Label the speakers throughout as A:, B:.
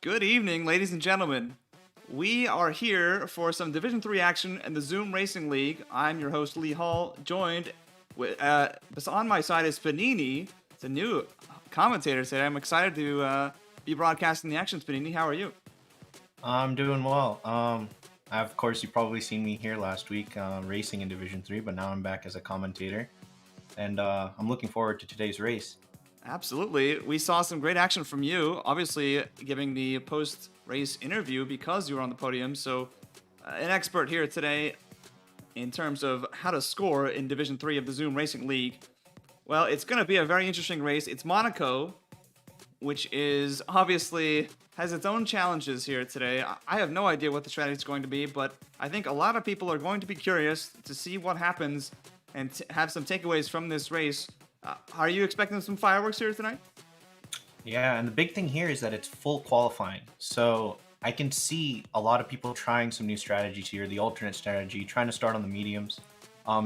A: Good evening, ladies and gentlemen. We are here for some Division 3 action in the Zoom Racing League. I'm your host, Lee Hall, joined with, on my side is Panini. It's a new commentator today. I'm excited to be broadcasting the action. Panini, how are you?
B: I'm doing well. Of course, you've probably seen me here last week racing in Division 3, but now I'm back as a commentator, and I'm looking forward to today's race.
A: Absolutely. We saw some great action from you, obviously giving the post-race interview because you were on the podium. So an expert here today in terms of how to score in Division 3 of the Zoom Racing League. Well, it's going to be a very interesting race. It's Monaco, which is obviously has its own challenges here today. I have no idea what the strategy is going to be, but I think a lot of people are going to be curious to see what happens and have some takeaways from this race. Are you expecting some fireworks here tonight?
B: Yeah, and the big thing here is that it's full qualifying. So I can see a lot of people trying some new strategies here, the alternate strategy, trying to start on the mediums,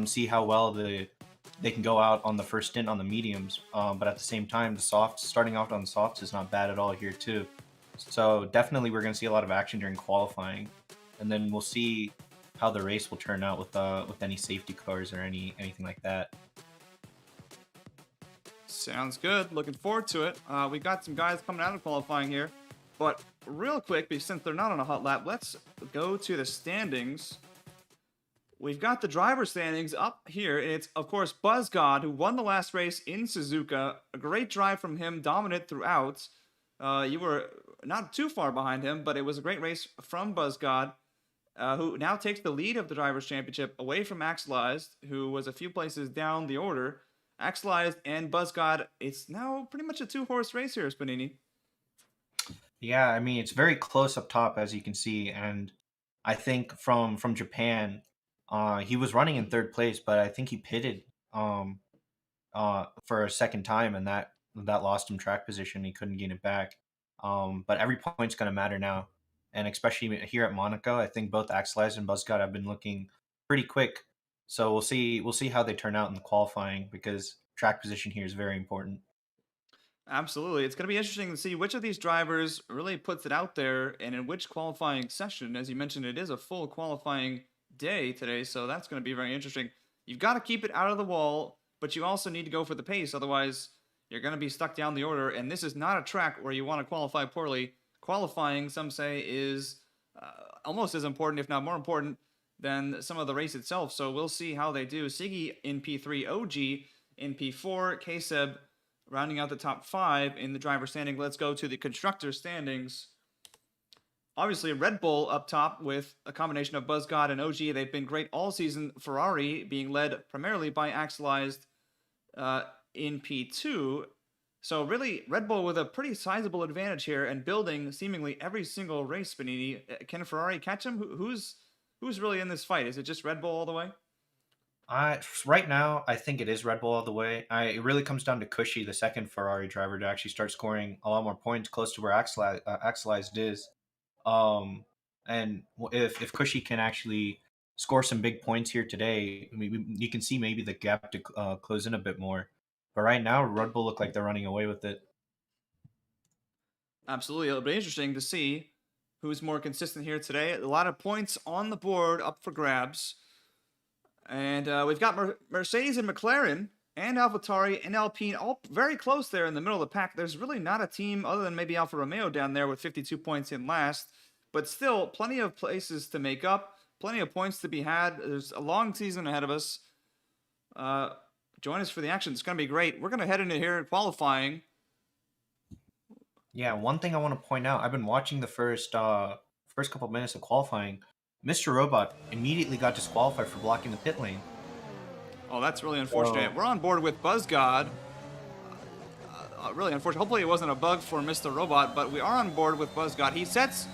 B: see how well they can go out on the first stint on the mediums. But at the same time, the softs, starting off on the softs is not bad at all here too. So definitely we're going to see a lot of action during qualifying, and then we'll see how the race will turn out with any safety cars or anything like that.
A: Sounds good. Looking forward to it. We got some guys coming out of qualifying here. But real quick, since they're not on a hot lap, let's go to the standings. We've got the driver standings up here. It's, of course, BuzzGod, who won the last race in Suzuka. A great drive from him, dominant throughout. You were not too far behind him, but it was a great race from BuzzGod, who now takes the lead of the Drivers' Championship away from Axelized, who was a few places down the order. Axelized and BuzzGod, it's now pretty much a two-horse race here, Spanini.
B: Yeah, I mean it's very close up top as you can see, and I think from Japan, he was running in third place, but I think he pitted for a second time, and that lost him track position. He couldn't gain it back. But every point's gonna matter now, and especially here at Monaco, I think both Axelized and BuzzGod have been looking pretty quick. So we'll see how they turn out in the qualifying, because track position here is very important.
A: Absolutely. It's going to be interesting to see which of these drivers really puts it out there and in which qualifying session. As you mentioned, it is a full qualifying day today, so that's going to be very interesting. You've got to keep it out of the wall, but you also need to go for the pace. Otherwise, you're going to be stuck down the order, and this is not a track where you want to qualify poorly. Qualifying, some say, is almost as important, if not more important, than some of the race itself. So we'll see how they do. Siggy in P3, OG in P4, K-Seb rounding out the top 5 in the driver standing. Let's go to the constructor standings. Obviously, Red Bull up top with a combination of BuzzGod and OG. They've been great all season. Ferrari being led primarily by Axelized in P2. So really, Red Bull with a pretty sizable advantage here and building seemingly every single race, Panini. Can Ferrari catch him? Who's really in this fight? Is it just Red Bull all the way?
B: Right now, I think it is Red Bull all the way. It really comes down to Cushy, the second Ferrari driver, to actually start scoring a lot more points close to where Axelized is. And if Cushy can actually score some big points here today, I mean, you can see maybe the gap to close in a bit more. But right now, Red Bull look like they're running away with it.
A: Absolutely. It'll be interesting to see who's more consistent here today. A lot of points on the board up for grabs. And we've got Mercedes and McLaren and AlphaTauri and Alpine all very close there in the middle of the pack. There's really not a team other than maybe Alfa Romeo down there with 52 points in last. But still, plenty of places to make up, plenty of points to be had. There's a long season ahead of us. Join us for the action. It's going to be great. We're going to head into here qualifying.
B: Yeah, one thing I want to point out, I've been watching the first couple of minutes of qualifying. Mr. Robot immediately got disqualified for blocking the pit lane.
A: Oh, that's really unfortunate. We're on board with BuzzGod. Really unfortunate. Hopefully it wasn't a bug for Mr. Robot, but we are on board with BuzzGod. He sets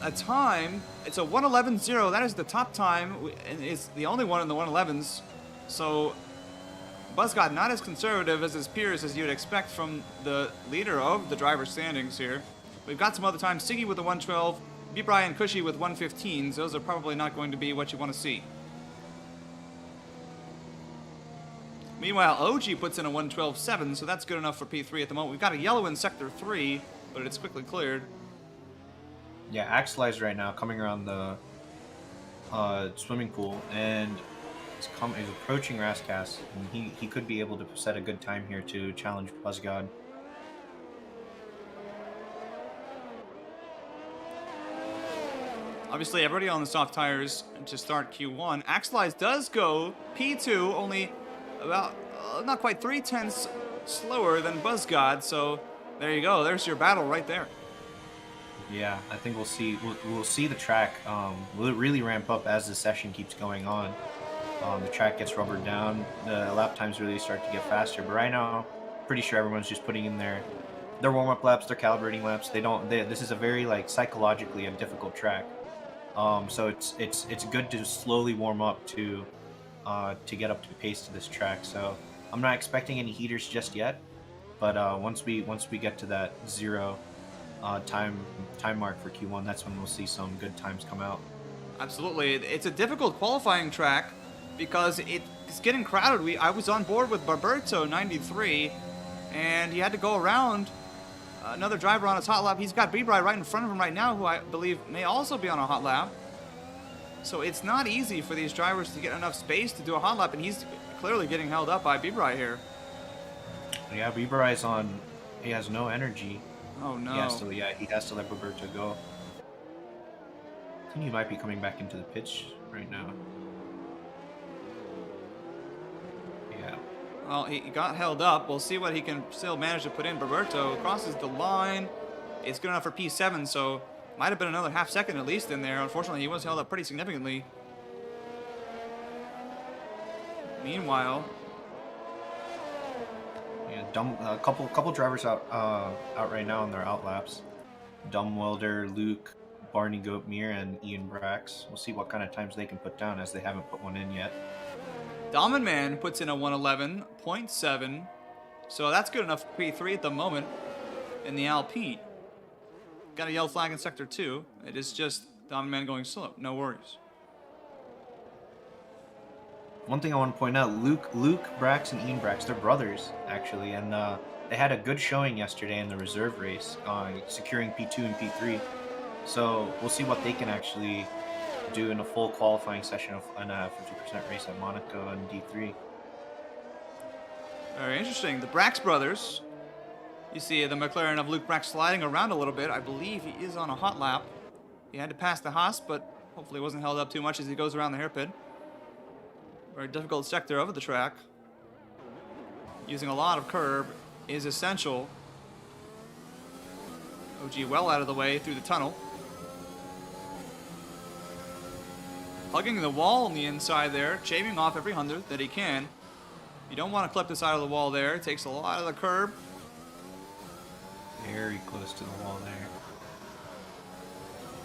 A: a time. It's a 1:11.0. That is the top time, and it's the only one in the 1:11s. So BuzzGod not as conservative as his peers as you'd expect from the leader of the driver standings here. We've got some other times. Siggy with the 1:12, B. Brian Cushy with 1:15s. Those are probably not going to be what you want to see. Meanwhile, OG puts in a 1:12.7, so that's good enough for P3 at the moment. We've got a yellow in Sector 3. but it's quickly cleared.
B: Yeah, Axelize right now coming around the swimming pool, and he's approaching Rascas, and he could be able to set a good time here to challenge Buzzgod.
A: Obviously, everybody on the soft tires to start Q1. Axelize does go P2, only about not quite 3/10 slower than Buzzgod. So there you go. There's your battle right there.
B: Yeah, I think we'll see the track will really ramp up as the session keeps going on. The track gets rubbered down, the lap times really start to get faster. But right now, pretty sure everyone's just putting in their warm-up laps, their calibrating laps. This is a very like psychologically a difficult track. So it's good to slowly warm up to get up to pace to this track. So I'm not expecting any heaters just yet, but once we get to that 0 time mark for Q1, that's when we'll see some good times come out.
A: Absolutely, it's a difficult qualifying track because it's getting crowded. I was on board with Barberto 93, and he had to go around another driver on his hot lap. He's got B-Bry right in front of him right now, who I believe may also be on a hot lap. So it's not easy for these drivers to get enough space to do a hot lap, and he's clearly getting held up by B-Bry here.
B: Yeah, B-Bry's on. He has no energy.
A: Oh no.
B: He has to let Roberto go. I think he might be coming back into the pitch right now. Yeah.
A: Well, he got held up. We'll see what he can still manage to put in. Roberto crosses the line. It's good enough for P7, so might have been another half second at least in there. Unfortunately, he was held up pretty significantly. Meanwhile,
B: yeah, a couple drivers out right now on their out laps. Dumbwelder, Luke, Barney Goatmere, and Ian Brax. We'll see what kind of times they can put down, as they haven't put one in yet.
A: Diamond Man puts in a 111.7, so that's good enough for P3 at the moment in the Alpine. Got a yellow flag in Sector 2. It is just Diamond Man going slow. No worries.
B: One thing I want to point out, Luke Brax and Ian Brax, they're brothers, actually, and they had a good showing yesterday in the reserve race, securing P2 and P3. So we'll see what they can actually do in a full qualifying session on a 50% race at Monaco and D3.
A: Very interesting. The Brax brothers. You see the McLaren of Luke Brax sliding around a little bit. I believe he is on a hot lap. He had to pass the Haas, but hopefully wasn't held up too much as he goes around the hairpin. Very difficult sector of the track. Using a lot of curb is essential. OG well out of the way through the tunnel. Hugging the wall on the inside there, shaving off every hundredth that he can. You don't want to clip the side of the wall there. It takes a lot of the curb.
B: Very close to the wall there.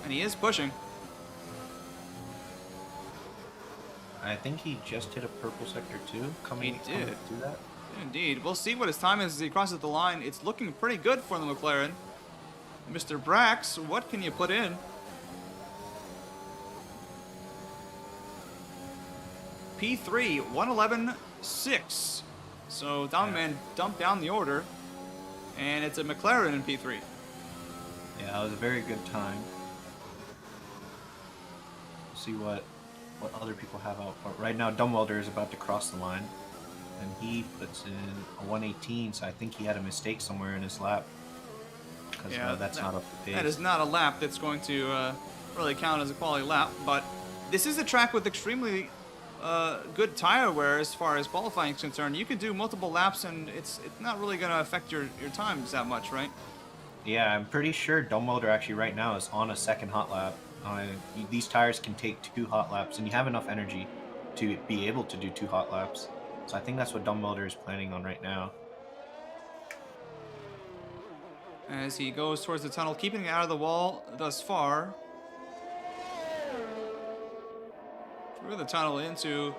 A: And he is pushing.
B: I think he just hit a purple sector too. Coming through that.
A: Indeed. We'll see what his time is as he crosses the line. It's looking pretty good for the McLaren. Mr. Brax, what can you put in? P3, 111.6. So Diamond Man dumped down the order. And it's a McLaren in P3.
B: Yeah, that was a very good time. See what other people have out. But right now, Dumbwelder is about to cross the line, and he puts in a 118. So I think he had a mistake somewhere in his lap, because that's not up to pace.
A: That is not a lap that's going to really count as a quality lap. But this is a track with extremely good tire wear as far as qualifying is concerned. You could do multiple laps, and it's not really going to affect your times that much, right?
B: Yeah, I'm pretty sure Dumbwelder actually right now is on a second hot lap. These tires can take 2 hot laps, and you have enough energy to be able to do 2 hot laps. So I think that's what Dumbwelder is planning on right now.
A: As he goes towards the tunnel, keeping it out of the wall thus far. Through the tunnel into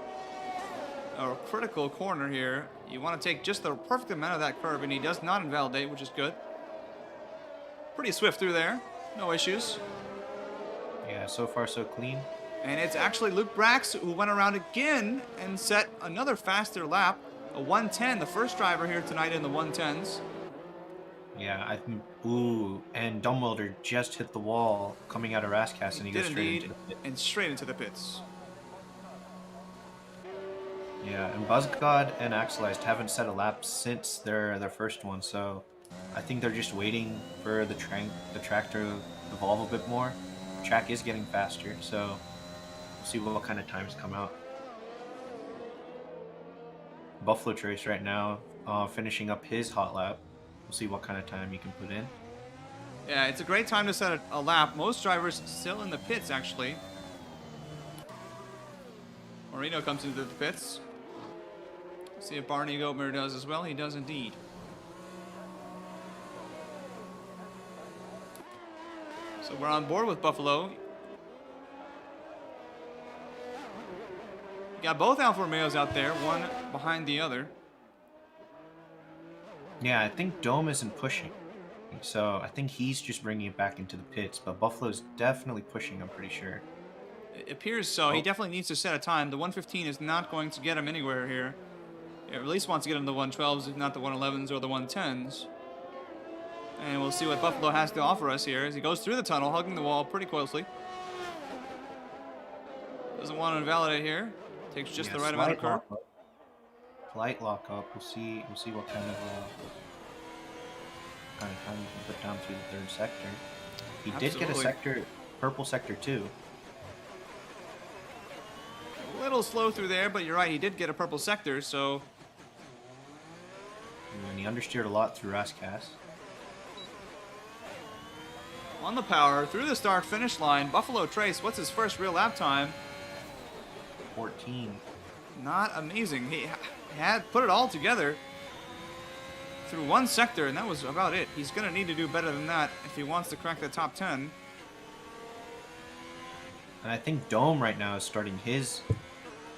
A: a critical corner here. You want to take just the perfect amount of that curve, and he does not invalidate, which is good. Pretty swift through there. No issues.
B: Yeah, so far so clean.
A: And it's actually Luke Brax who went around again and set another faster lap. A 110, the first driver here tonight in the 110s.
B: Yeah, I think. Ooh, and Dumbwelder just hit the wall coming out of Rascast,
A: He
B: and he
A: did
B: goes straight into
A: indeed,
B: the pit.
A: and straight into the pits.
B: Yeah, and Buzzgod and Axelized haven't set a lap since their first one, so I think they're just waiting for the track to evolve a bit more. The track is getting faster, so we'll see what kind of times come out. Buffalo Trace right now, finishing up his hot lap. We'll see what kind of time he can put in.
A: Yeah, it's a great time to set a lap. Most drivers still in the pits, actually. Marino comes into the pits. See if Barney Goatmer does as well. He does indeed. So we're on board with Buffalo. You got both Alfa Romeos out there, one behind the other.
B: Yeah, I think Dome isn't pushing, so I think he's just bringing it back into the pits. But Buffalo's definitely pushing. I'm pretty sure.
A: It appears so. He
B: Oh.
A: definitely needs to set a time. The 115 is not going to get him anywhere here. It at least wants to get him the 112s, if not the 111s or the 110s. And we'll see what Buffalo has to offer us here as he goes through the tunnel, hugging the wall pretty closely. Doesn't want to invalidate here. Takes just
B: Yeah,
A: the right amount of
B: slight
A: curb.
B: lockup. Slight lockup. We'll see. We'll see what kind of time you can put down through the third sector. He did get a
A: Absolutely.
B: purple sector too.
A: A little slow through there, but you're right. He did get a purple sector, so
B: And he understeered a lot through Rascast.
A: on the power through the start finish line. Buffalo Trace, what's his first real lap time?
B: 14.
A: Not amazing. He had put it all together through one sector, and that was about it. He's going to need to do better than that if he wants to crack the top 10.
B: And I think Dome right now is starting his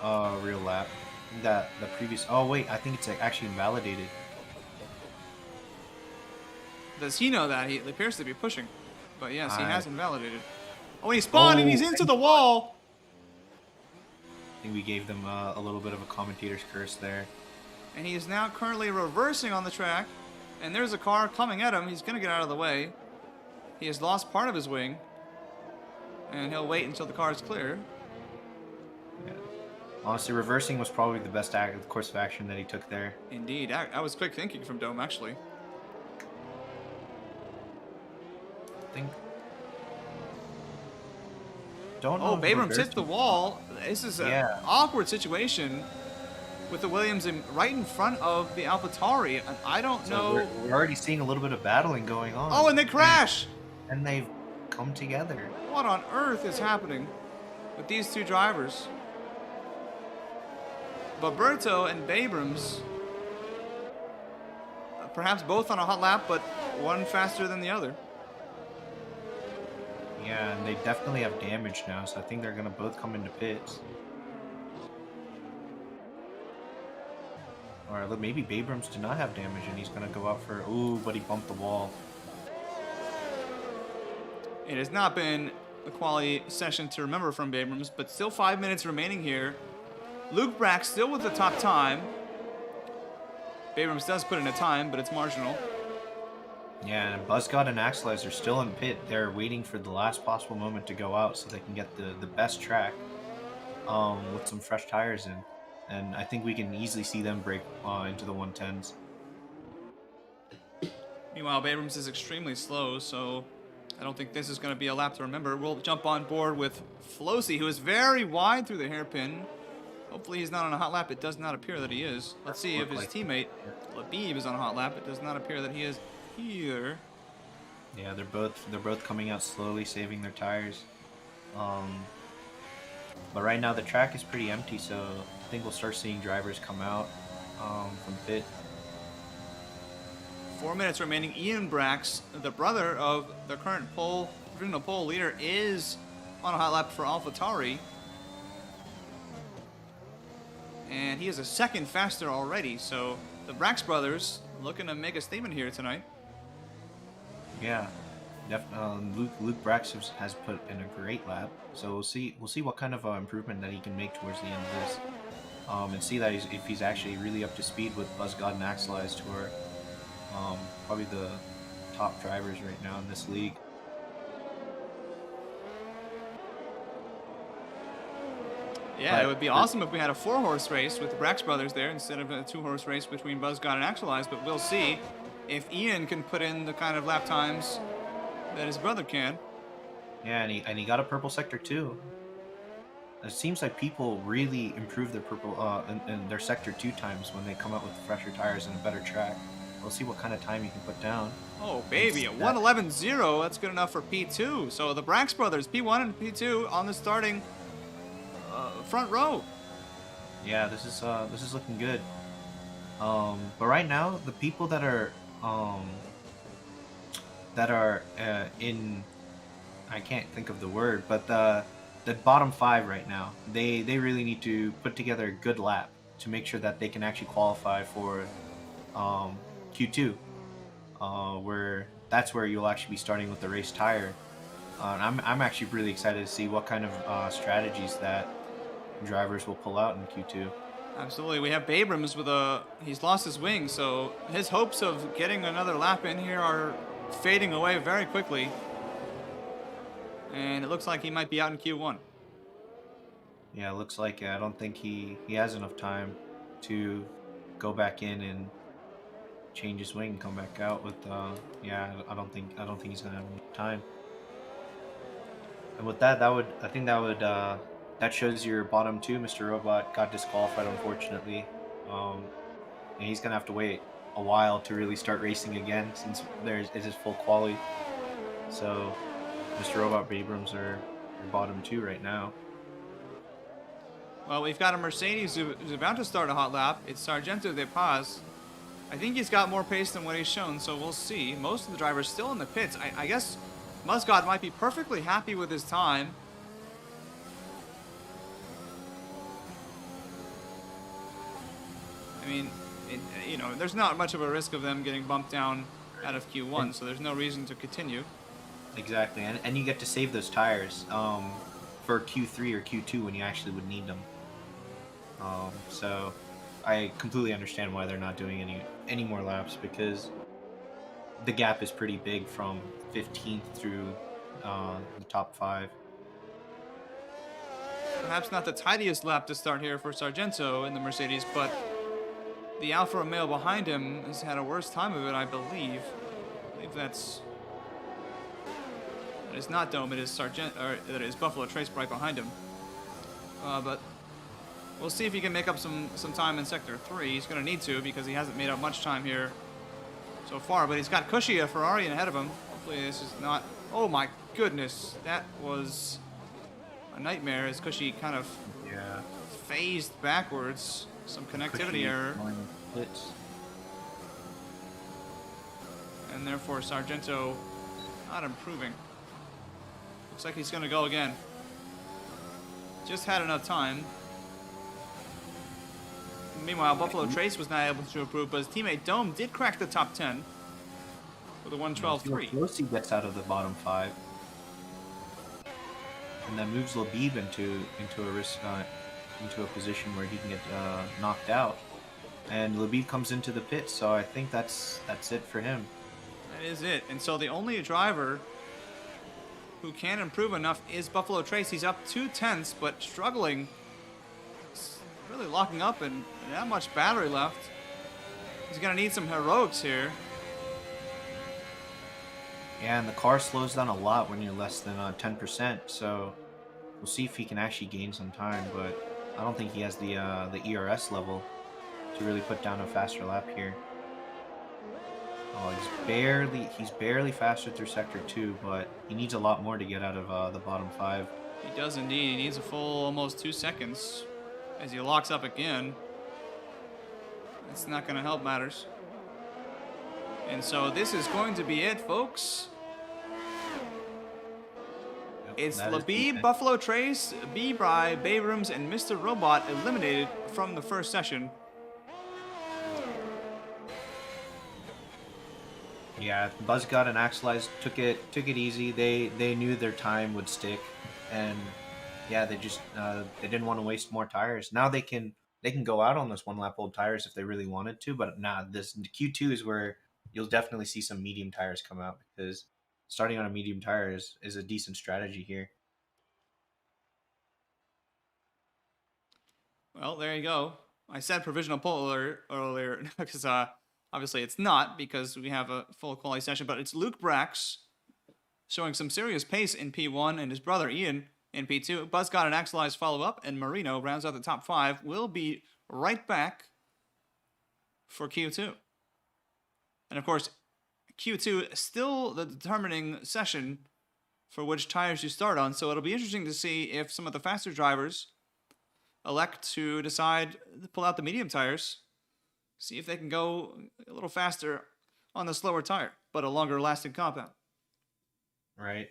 B: real lap. That the previous. Oh wait, I think it's actually invalidated.
A: Does he know that? He appears to be pushing. But yes, he
B: I
A: has invalidated. Oh, and he spawned and he's
B: Oh,
A: into the wall.
B: I think we gave them a little bit of a commentator's curse there.
A: And he is now currently reversing on the track. And there's a car coming at him. He's going to get out of the way. He has lost part of his wing. And he'll wait until the car is clear.
B: Yeah. Honestly, reversing was probably the best course of action that he took there.
A: Indeed. That was quick thinking from Dome, actually.
B: I think. Don't know.
A: Oh,
B: if
A: Babrams hit
B: reversing-
A: the wall. This is an
B: Yeah.
A: awkward situation with the Williams right in front of the AlphaTauri. And I don't
B: So
A: know.
B: we're already seeing a little bit of battling going on.
A: Oh, and they crash.
B: And they've come together.
A: What on earth is happening with these two drivers? Baberto and Babrams, perhaps both on a hot lap, but one faster than the other.
B: Yeah, and they definitely have damage now, so I think they're gonna both come into pits. Or maybe Babrams did not have damage and he's gonna go out for. Ooh, but he bumped the wall.
A: It has not been a quality session to remember from Babrams, but still 5 minutes remaining here. Luke Brack still with the top time. Babrams does put in a time, but it's marginal.
B: Yeah, and Buzzgod and Axelize are still in pit. They're waiting for the last possible moment to go out so they can get the best track with some fresh tires in. And I think we can easily see them break into the 110s.
A: Meanwhile, Babrams is extremely slow, so I don't think this is going to be a lap to remember. We'll jump on board with Flosi, who is very wide through the hairpin. Hopefully he's not on a hot lap. It does not appear that he is. Let's see if his teammate, Labib, is on a hot lap. It does not appear that he is either.
B: Yeah, they're both coming out slowly, saving their tires. But right now the track is pretty empty, so I think we'll start seeing drivers come out from pit.
A: 4 minutes remaining. Ian Brax, the brother of the current provisional pole leader, is on a hot lap for AlphaTauri. And he is a second faster already, so the Brax brothers looking to make a statement here tonight.
B: Yeah, Luke Brax has put in a great lap, so we'll see what kind of improvement that he can make towards the end of this, and see that if he's actually really up to speed with Buzzgod and Axelize, who are probably top drivers right now in this league.
A: Yeah, it
B: But
A: would be awesome if we had a 4-horse race with the Brax brothers there instead of a 2-horse race between Buzzcott and Actualized, but we'll see if Ian can put in the kind of lap times that his brother can.
B: yeah, and he got a purple sector too. It seems like people really improve their purple in their sector 2 times when they come out with fresher tires and a better track. We'll see what kind of time you can put down.
A: Oh, baby, a 1:11.0, that's good enough for P2. So the Brax brothers, P1 and P2 on the starting front row.
B: Yeah, this is looking good. But right now, the people that are in, I can't think of the word, but the bottom 5 right now, they really need to put together a good lap to make sure that they can actually qualify for Q2, where that's where you'll actually be starting with the race tire. I'm actually really excited to see what kind of strategies that drivers will pull out in Q2.
A: Absolutely. We have Abrams with he's lost his wing, so his hopes of getting another lap in here are fading away very quickly. And it looks like he might be out in Q1.
B: Yeah, it looks like it. I don't think he has enough time to go back in and change his wing and come back out with yeah, I don't think he's gonna have enough time. And with that, I think that shows your bottom 2. Mr. Robot got disqualified, unfortunately. And he's gonna have to wait a while to really start racing again since it is full quali. So Mr. Robot Abrams are your bottom 2 right now.
A: Well, we've got a Mercedes who's about to start a hot lap. It's Sargento de Paz. I think he's got more pace than what he's shown, so we'll see. Most of the drivers still in the pits. I guess Muscat might be perfectly happy with his time. I mean, you know, there's not much of a risk of them getting bumped down out of Q1, so there's no reason to continue.
B: Exactly, and you get to save those tires for Q3 or Q2 when you actually would need them. So I completely understand why they're not doing any more laps, because the gap is pretty big from 15th through the top 5.
A: Perhaps not the tidiest lap to start here for Sargento in the Mercedes, but the Alfa Romeo behind him has had a worse time of it, I believe. I believe that is not Dome, it is that is Buffalo Trace right behind him. But we'll see if he can make up some time in Sector 3. He's going to need to, because he hasn't made up much time here so far. But he's got Cushy, a Ferrari ahead of him. Hopefully this is not... Oh my goodness, that was a nightmare as Cushy kind of phased backwards. Some connectivity error. And therefore Sargento not improving. Looks like he's going to go again. Just had enough time. Meanwhile, Buffalo Trace was not able to improve, but his teammate Dome did crack the top 10 with a 1:12.3.
B: Rossi gets out of the bottom 5, and then moves Labib into a position where he can get knocked out. And Labib comes into the pit, so I think that's it for him.
A: That is it. And so the only driver who can improve enough is Buffalo Trace. He's up 2/10, but struggling. Really locking up and not much battery left. He's going to need some heroics here.
B: Yeah, and the car slows down a lot when you're less than 10%, so we'll see if he can actually gain some time, but I don't think he has the ERS level to really put down a faster lap here. Oh, he's barely faster through Sector 2, but he needs a lot more to get out of the bottom 5.
A: He does indeed. He needs a full almost 2 seconds as he locks up again. That's not going to help matters. And so this is going to be it, folks.
B: Yep,
A: It's
B: that is
A: Labib,
B: it.
A: Buffalo Trace, B-Bry, Bayrams, and Mr. Robot eliminated from the first session.
B: Yeah, Buzzgot and Axelize took it easy. They knew their time would stick, and yeah, they just they didn't want to waste more tires. Now they can go out on those 1 lap old tires if they really wanted to, but nah, this Q2 is where you'll definitely see some medium tires come out because starting on a medium tire is a decent strategy here.
A: Well, there you go. I said provisional poll earlier because obviously it's not because we have a full quality session, but it's Luke Brax showing some serious pace in P1 and his brother Ian in P2. Buzzcott and Axelize follow up, and Marino rounds out the top 5. We'll be right back for Q2. And of course, Q2 still the determining session for which tires you start on, so it'll be interesting to see if some of the faster drivers elect to decide to pull out the medium tires, see if they can go a little faster on the slower tire, but a longer lasting compound.
B: Right.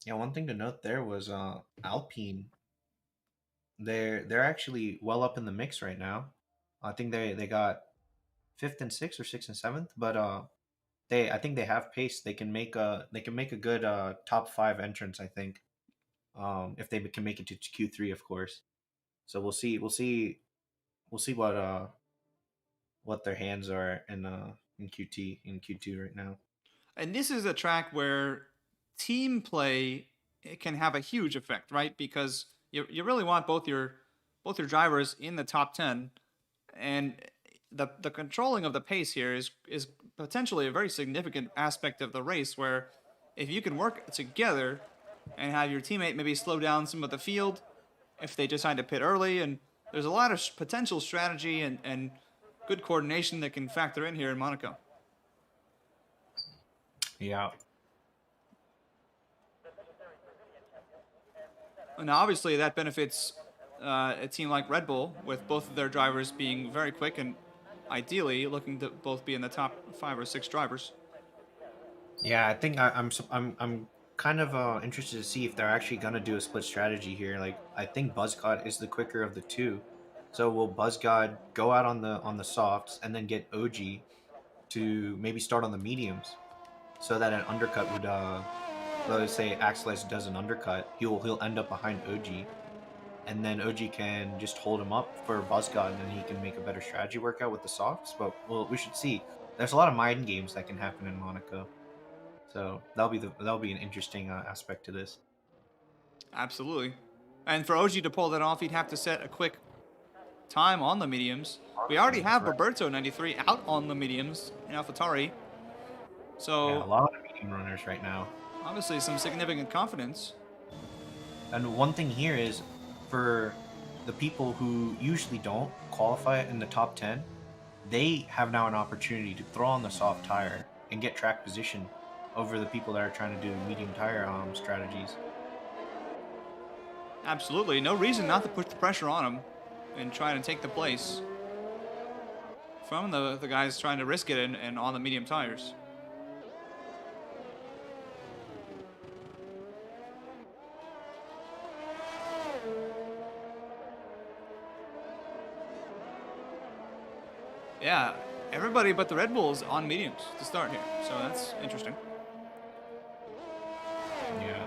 B: Yeah, one thing to note there was Alpine. They're actually well up in the mix right now. I think they got fifth and sixth or sixth and seventh, but I think they have pace. They can make a good top 5 entrance. I think if they can make it to Q3, of course. So we'll see what their hands are in Q2 right now.
A: And this is a track where team play it can have a huge effect, right? Because you really want both your drivers in the top 10, and the controlling of the pace here is potentially a very significant aspect of the race where if you can work together and have your teammate maybe slow down some of the field if they decide to pit early, and there's a lot of potential strategy and good coordination that can factor in here in Monaco.
B: Yeah.
A: Now, obviously, that benefits a team like Red Bull, with both of their drivers being very quick and ideally looking to both be in the top 5 or 6 drivers.
B: Yeah, I think I'm kind of interested to see if they're actually gonna do a split strategy here. Like, I think Buzzcott is the quicker of the two, so will Buzzcott go out on the softs and then get OG to maybe start on the mediums, so that an undercut would let's say Axelis does an undercut, he'll end up behind OG, and then OG can just hold him up for Buzzcott, and then he can make a better strategy workout with the softs. But well, we should see. There's a lot of mind games that can happen in Monaco. So that'll be an interesting aspect to this.
A: Absolutely. And for OG to pull that off, he'd have to set a quick time on the mediums. We already have
B: Right.
A: Roberto 93 out on the mediums in AlphaTauri. So
B: Yeah, a lot of medium runners right now.
A: obviously some significant confidence.
B: And one thing here is for the people who usually don't qualify in the top 10, they have now an opportunity to throw on the soft tire and get track position over the people that are trying to do medium tire strategies.
A: Absolutely. No reason not to put the pressure on him and try to take the place from the guys trying to risk it and on the medium tires. Yeah, everybody but the Red Bulls on mediums to start here, so that's interesting.
B: Yeah.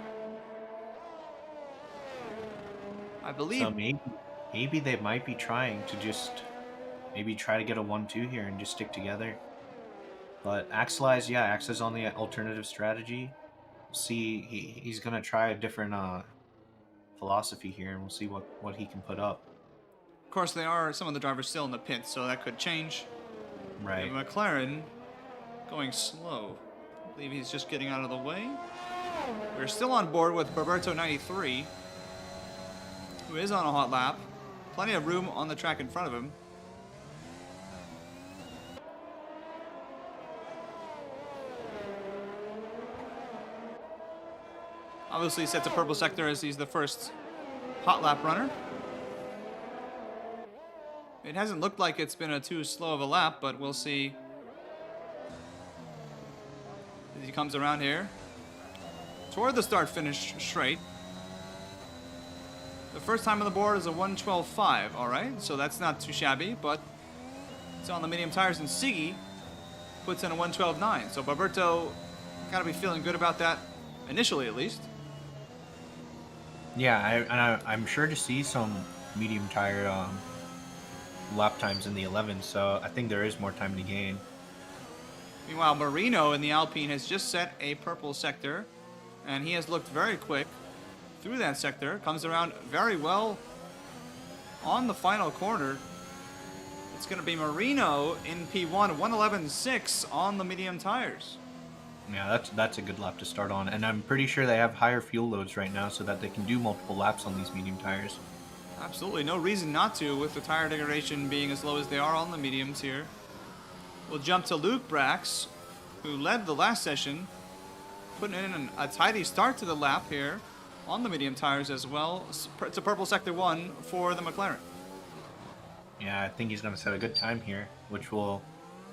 A: I believe.
B: So maybe they might be trying to just maybe try to get a 1-2 here and just stick together. But Axelize on the alternative strategy. See, he's gonna try a different philosophy here, and we'll see what he can put up.
A: Of course, they are some of the drivers still in the pit, so that could change.
B: Right.
A: And McLaren going slow. I believe he's just getting out of the way. We're still on board with Roberto 93, who is on a hot lap. Plenty of room on the track in front of him. Obviously sets a purple sector as he's the first hot lap runner. It hasn't looked like it's been too slow of a lap, but we'll see as he comes around here toward the start-finish straight. The first time on the board is a 1:12.5. All right, so that's not too shabby, but it's on the medium tires, and Siggy puts in a 1:12.9. So Roberto got to be feeling good about that initially, at least.
B: Yeah, I'm sure to see some medium tire lap times in the 11, so I think there is more time to gain.
A: Meanwhile, Marino in the Alpine has just set a purple sector, and he has looked very quick through that sector. Comes around very well on the final corner. It's going to be Marino in P1, 1:11.6 on the medium tires.
B: Yeah, that's a good lap to start on, and I'm pretty sure they have higher fuel loads right now so that they can do multiple laps on these medium tires.
A: Absolutely, no reason not to with the tire degradation being as low as they are on the mediums here. We'll jump to Luke Brax, who led the last session, putting in a tidy start to the lap here on the medium tires as well. It's a purple sector 1 for the McLaren.
B: Yeah, I think he's going to set a good time here, which will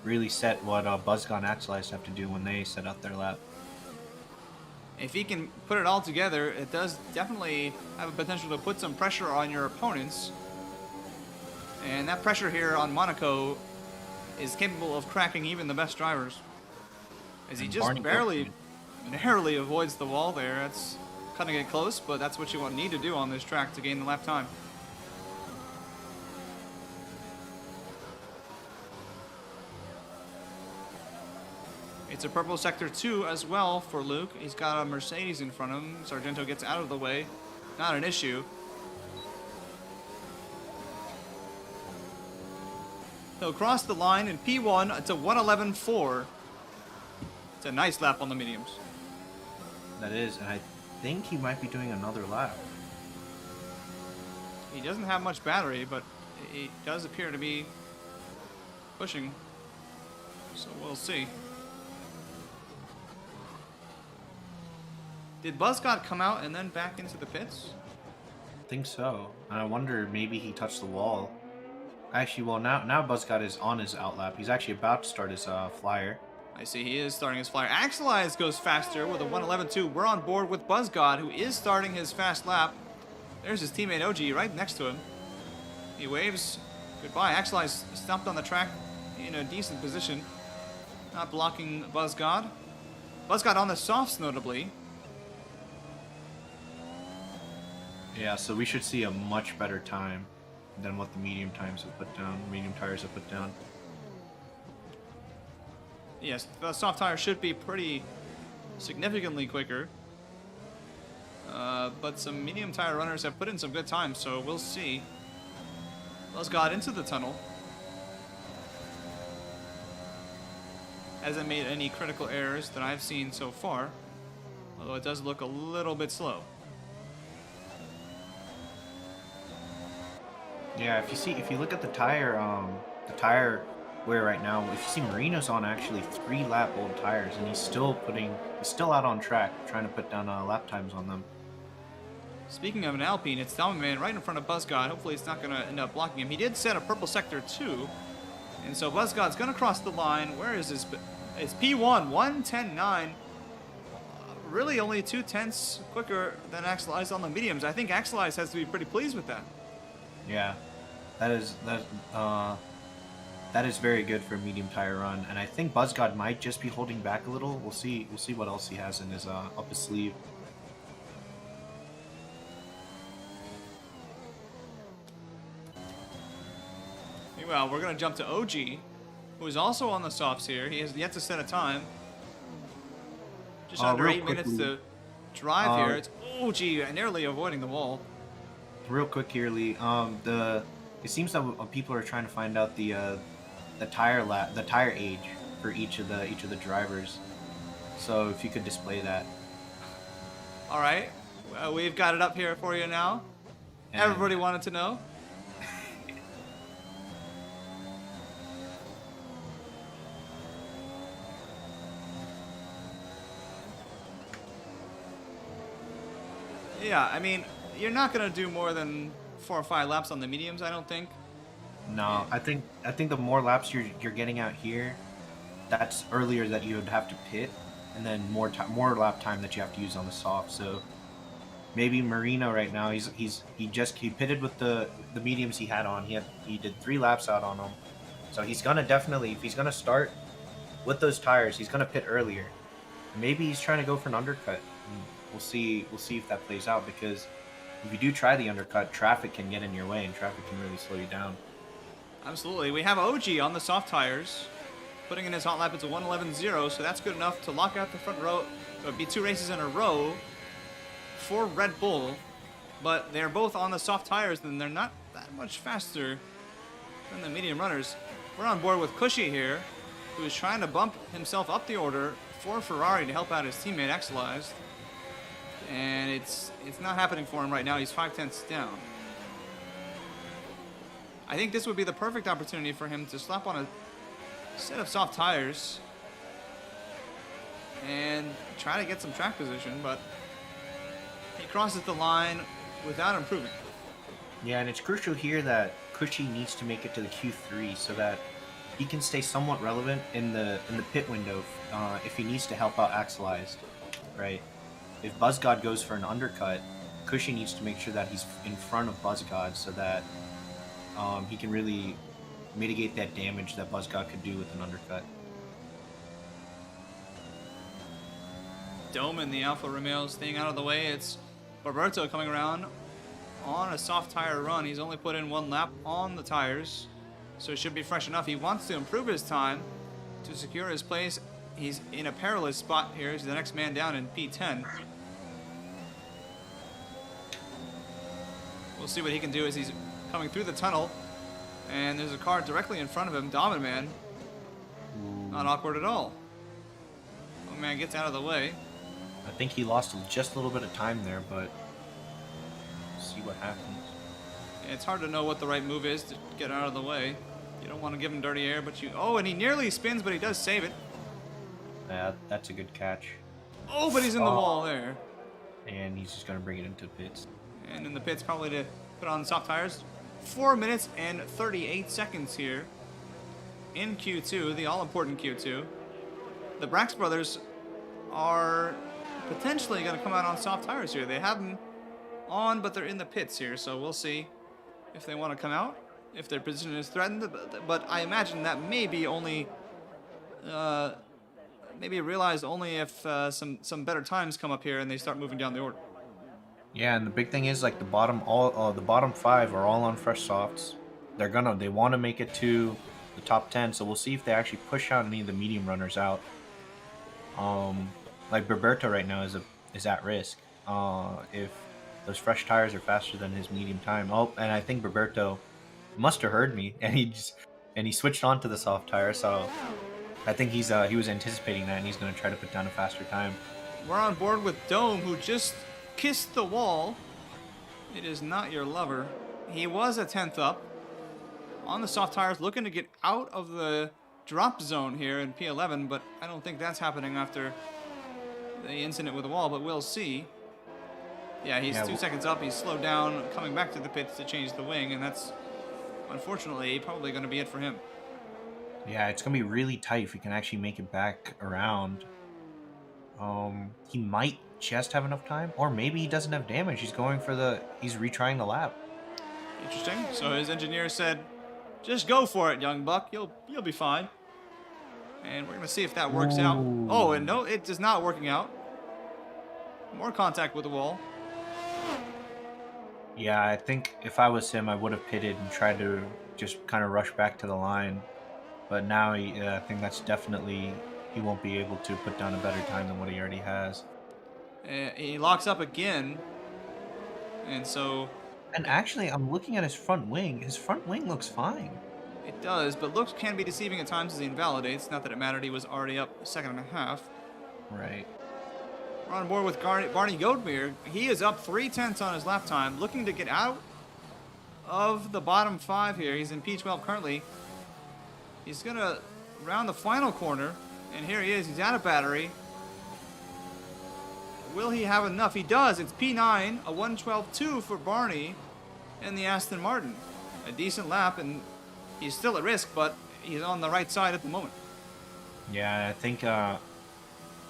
B: really set what Buzzcon and Axel have to do when they set out their lap.
A: If he can put it all together, it does definitely have a potential to put some pressure on your opponents. And that pressure here on Monaco is capable of cracking even the best drivers. As he just barely avoids the wall there. That's cutting it close, but that's what you need to do on this track to gain the lap time. It's a purple sector 2 as well for Luke. He's got a Mercedes in front of him. Sargento gets out of the way. Not an issue. He'll cross the line in P1 to 1:11.4. It's a nice lap on the mediums.
B: That is, and I think he might be doing another lap.
A: He doesn't have much battery, but he does appear to be pushing. So we'll see. Did Buzzcott come out and then back into the pits?
B: I think so. And I wonder, maybe he touched the wall. Actually, well, now Buzzcott is on his outlap. He's actually about to start his flyer.
A: I see he is starting his flyer. Axel Eyes goes faster with a 1:11.2. We're on board with Buzzcott, who is starting his fast lap. There's his teammate OG right next to him. He waves goodbye. Axel Eyes stopped on the track in a decent position, not blocking Buzzcott. Buzzcott on the softs, notably.
B: Yeah, so we should see a much better time than what the medium tires have put down.
A: Yes, the soft tire should be pretty significantly quicker. But some medium tire runners have put in some good times, so we'll see. Buzzcott into the tunnel. Hasn't made any critical errors that I've seen so far, although it does look a little bit slow.
B: Yeah, if you look at the tire wear right now, if you see Marino's on actually 3-lap old tires, and he's still out on track trying to put down lap times on them.
A: Speaking of an Alpine, it's Dalman right in front of Buzzcott. Hopefully it's not going to end up blocking him. He did set a purple sector 2, and so Buzzcott's going to cross the line. Where is his? It's P1, 1:10.9. Really only 2/10 quicker than Axel Eyes on the mediums. I think Axel Eyes has to be pretty pleased with that.
B: Yeah, that is very good for a medium tire run, and I think Buzzcott might just be holding back a little. We'll see what else he has in his up his sleeve.
A: Meanwhile, we're going to jump to OG, who is also on the softs here. He has yet to set a time. Just under 8 minutes to drive here. It's OG nearly avoiding the wall.
B: Real quick here, Lee. It seems that people are trying to find out the tire age for each of the drivers. So if you could display that.
A: All right, we've got it up here for you now. And everybody wanted to know. Yeah, I mean, you're not gonna do more than 4 or 5 laps on the mediums, I don't think.
B: No, I think the more laps you're getting out here, that's earlier that you would have to pit, and then more lap time that you have to use on the soft. So maybe Marino right now he pitted with the mediums he had on. He did 3 laps out on them, so he's gonna definitely, if he's gonna start with those tires, he's gonna pit earlier. Maybe he's trying to go for an undercut. We'll see if that plays out, because if you do try the undercut, traffic can get in your way, and traffic can really slow you down.
A: Absolutely. We have OG on the soft tires, putting in his hot lap. It's a 1:11.0, so that's good enough to lock out the front row. It would be 2 races in a row for Red Bull, but they're both on the soft tires, and they're not that much faster than the medium runners. We're on board with Cushy here, who is trying to bump himself up the order for Ferrari to help out his teammate Exelized. And it's not happening for him right now. He's 5/10 down. I think this would be the perfect opportunity for him to slap on a set of soft tires and try to get some track position, but he crosses the line without improving.
B: Yeah, and it's crucial here that Cushy needs to make it to the Q3 so that he can stay somewhat relevant in the pit window if he needs to help out Axelized, right? If Buzzgod goes for an undercut, Cushy needs to make sure that he's in front of Buzzgod so that he can really mitigate that damage that Buzzgod could do with an undercut.
A: Dome and the Alfa Romeo staying out of the way. It's Roberto coming around on a soft tire run. He's only put in 1 lap on the tires, so it should be fresh enough. He wants to improve his time to secure his place. He's in a perilous spot here. He's the next man down in P10. We'll see what he can do as he's coming through the tunnel. And there's a car directly in front of him, Domin Man. Not awkward at all. Oh man gets out of the way.
B: I think he lost just a little bit of time there, but see what happens.
A: It's hard to know what the right move is to get out of the way. You don't want to give him dirty air, but you... Oh, and he nearly spins, but he does save it.
B: Yeah, that's a good catch.
A: Oh, but he's in the wall there.
B: And he's just going to bring it into pits.
A: And in the pits, probably to put on soft tires. 4 minutes and 38 seconds here in Q2, the all-important Q2. The Brax brothers are potentially going to come out on soft tires here. They have them on, but they're in the pits here, so we'll see if they want to come out, if their position is threatened. But I imagine that may be only, maybe realized only if some better times come up here and they start moving down the order.
B: Yeah, and the big thing is like the bottom 5 are all on fresh softs. They want to make it to the top 10, so we'll see if they actually push out any of the medium runners out. Like Berberto right now is at risk. If those fresh tires are faster than his medium time. Oh, and I think Berberto must have heard me, and he switched on to the soft tire. So I think he was anticipating that, and he's going to try to put down a faster time.
A: We're on board with Dome, who just kissed the wall. It is not your lover. He was a 10th up on the soft tires, looking to get out of the drop zone here in P11, but I don't think that's happening after the incident with the wall, but we'll see. Yeah, he's 2 seconds up. He's slowed down, coming back to the pits to change the wing, and that's unfortunately probably going to be it for him.
B: Yeah, it's going to be really tight if he can actually make it back around. He might just have enough time, or maybe he doesn't have damage. He's retrying the lap.
A: Interesting. So his engineer said, just go for it, young buck. You'll be fine. And we're going to see if that works out. Oh, and no, it is not working out. More contact with the wall.
B: Yeah, I think if I was him, I would have pitted and tried to just kind of rush back to the line. But now I think that's definitely, he won't be able to put down a better time than what he already has.
A: He locks up again. And so...
B: And actually, I'm looking at his front wing. His front wing looks fine.
A: It does, but looks can be deceiving at times as he invalidates. Not that it mattered, he was already up a second and a half.
B: Right.
A: We're on board with Barney Godmere. He is up 3/10 on his lap time, looking to get out of the bottom 5 here. He's in P12 currently. He's going to round the final corner, and here he is. He's out of battery. Will he have enough? He does. It's P9, a 1:12.2 for Barney and the Aston Martin. A decent lap, and he's still at risk, but he's on the right side at the moment.
B: Yeah, I think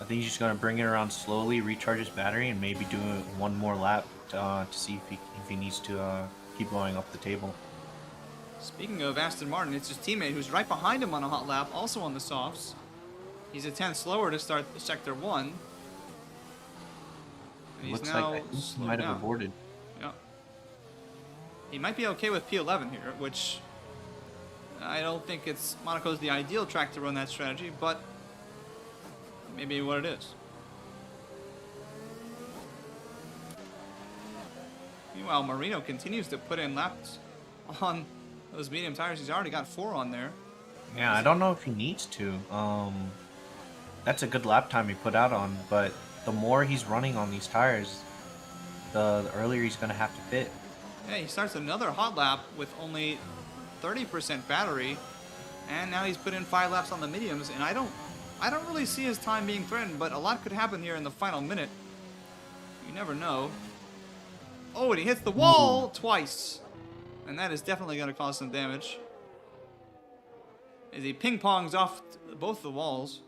B: he's just going to bring it around slowly, recharge his battery, and maybe do one more lap to see if he needs to keep going up the table.
A: Speaking of Aston Martin, it's his teammate who's right behind him on a hot lap, also on the softs. He's a 10th slower to start Sector 1. And he's
B: Looks
A: now
B: like he might have aborted.
A: Yeah. He might be okay with P11 here, which I don't think it's Monaco's the ideal track to run that strategy, but maybe what it is. Meanwhile, Marino continues to put in laps on those medium tires. He's already got 4 on there.
B: Yeah, I don't know if he needs to. That's a good lap time he put out on, but the more he's running on these tires, the earlier he's gonna have to pit.
A: Yeah, he starts another hot lap with only 30% battery, and now he's put in 5 laps on the mediums, and I don't really see his time being threatened, but a lot could happen here in the final minute. You never know. Oh, and he hits the wall twice, and that is definitely going to cause some damage as he ping-pongs off both the walls.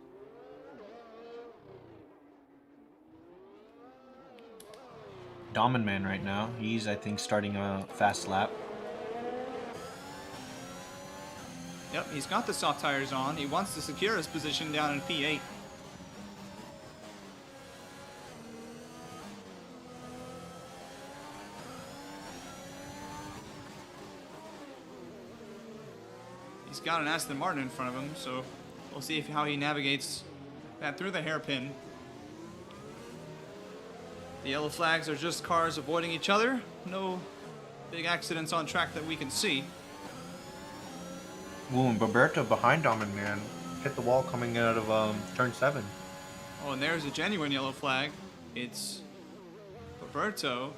B: Domin Man right now. He's, I think, starting a fast lap.
A: Yep, he's got the soft tires on. He wants to secure his position down in P8. He's got an Aston Martin in front of him, so we'll see how he navigates that through the hairpin. The yellow flags are just cars avoiding each other. No big accidents on track that we can see.
B: Ooh, and Roberto behind Domin Man hit the wall coming out of turn 7.
A: Oh, and there's a genuine yellow flag. It's Roberto.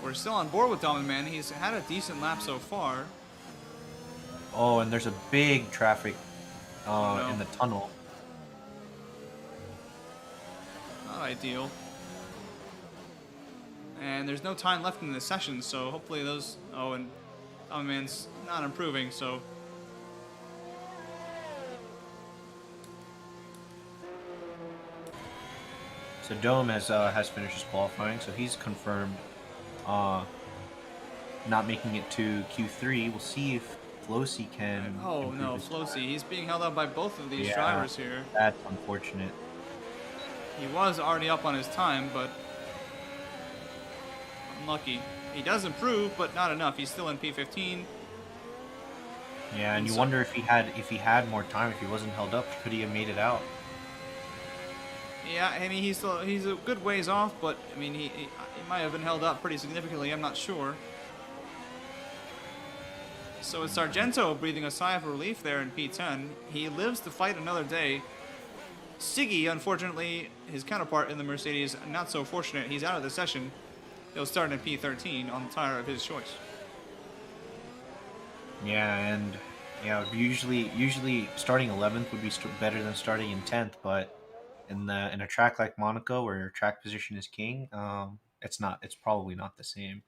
A: We're still on board with Domin Man. He's had a decent lap so far.
B: Oh, and there's a big traffic
A: no.
B: in the tunnel.
A: Not ideal. And there's no time left in the session, so hopefully those... Oh, and Domin Man's not improving, so...
B: So Dome has finished his qualifying, so he's confirmed not making it to Q3. We'll see if Flossie can.
A: Oh no,
B: his
A: Flossie. He's being held up by both of these
B: Yeah,
A: drivers here.
B: That's unfortunate.
A: He was already up on his time, but unlucky. He does improve, but not enough. He's still in P15.
B: Yeah, and you wonder if he had more time, if he wasn't held up, could he have made it out?
A: Yeah, I mean he's a good ways off, but I mean he might have been held up pretty significantly. I'm not sure. So it's Sargento breathing a sigh of relief there in P10. He lives to fight another day. Siggy, unfortunately, his counterpart in the Mercedes, not so fortunate. He's out of the session. He'll start in P13 on the tire of his choice.
B: Yeah, and usually starting 11th would be better than starting in 10th, but in a track like Monaco where your track position is king, it's not. It's probably not the same.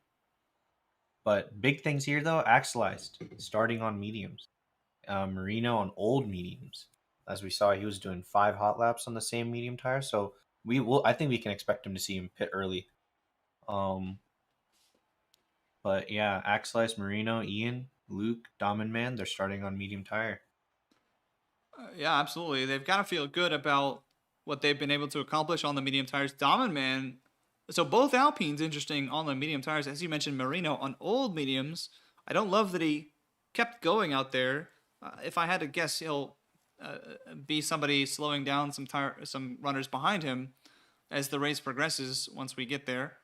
B: But big things here though, Axelized starting on mediums, Marino on old mediums. As we saw, he was doing 5 hot laps on the same medium tire, so we will. I think we can expect him to see him pit early. But yeah, Axelized, Marino, Ian, Luke, Domin Man, they're starting on medium tire.
A: Yeah, absolutely. They've got to feel good about what they've been able to accomplish on the medium tires. Domin Man. So both Alpines interesting on the medium tires. As you mentioned, Marino on old mediums. I don't love that he kept going out there. If I had to guess, he'll be somebody slowing down some runners behind him as the race progresses once we get there.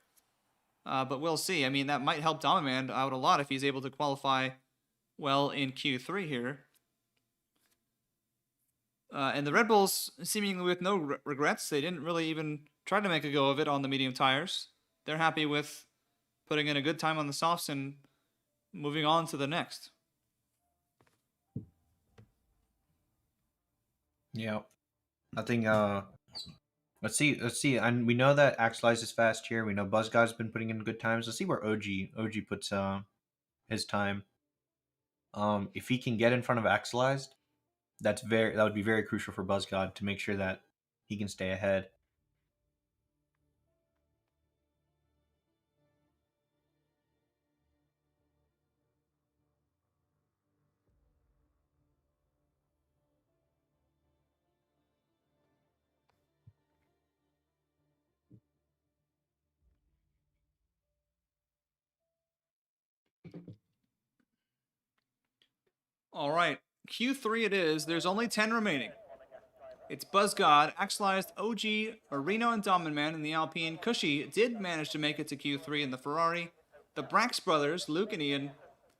A: But we'll see. I mean, that might help Domin Man out a lot if he's able to qualify well in Q3 here. And the Red Bulls, seemingly with no regrets, they didn't really even try to make a go of it on the medium tires. They're happy with putting in a good time on the softs and moving on to the next.
B: Yeah, I think. Let's see. And we know that Axelize is fast here. We know Buzzguy's been putting in good times. Let's see where OG puts his time. If he can get in front of Axelized, that would be very crucial for Buzzgod to make sure that he can stay ahead.
A: All right, Q3 it is. There's only 10 remaining. It's BuzzGod, Axelized, OG, Reno, and Dominman in the Alpine. Cushy did manage to make it to Q3 in the Ferrari. The Brax brothers, Luke and Ian,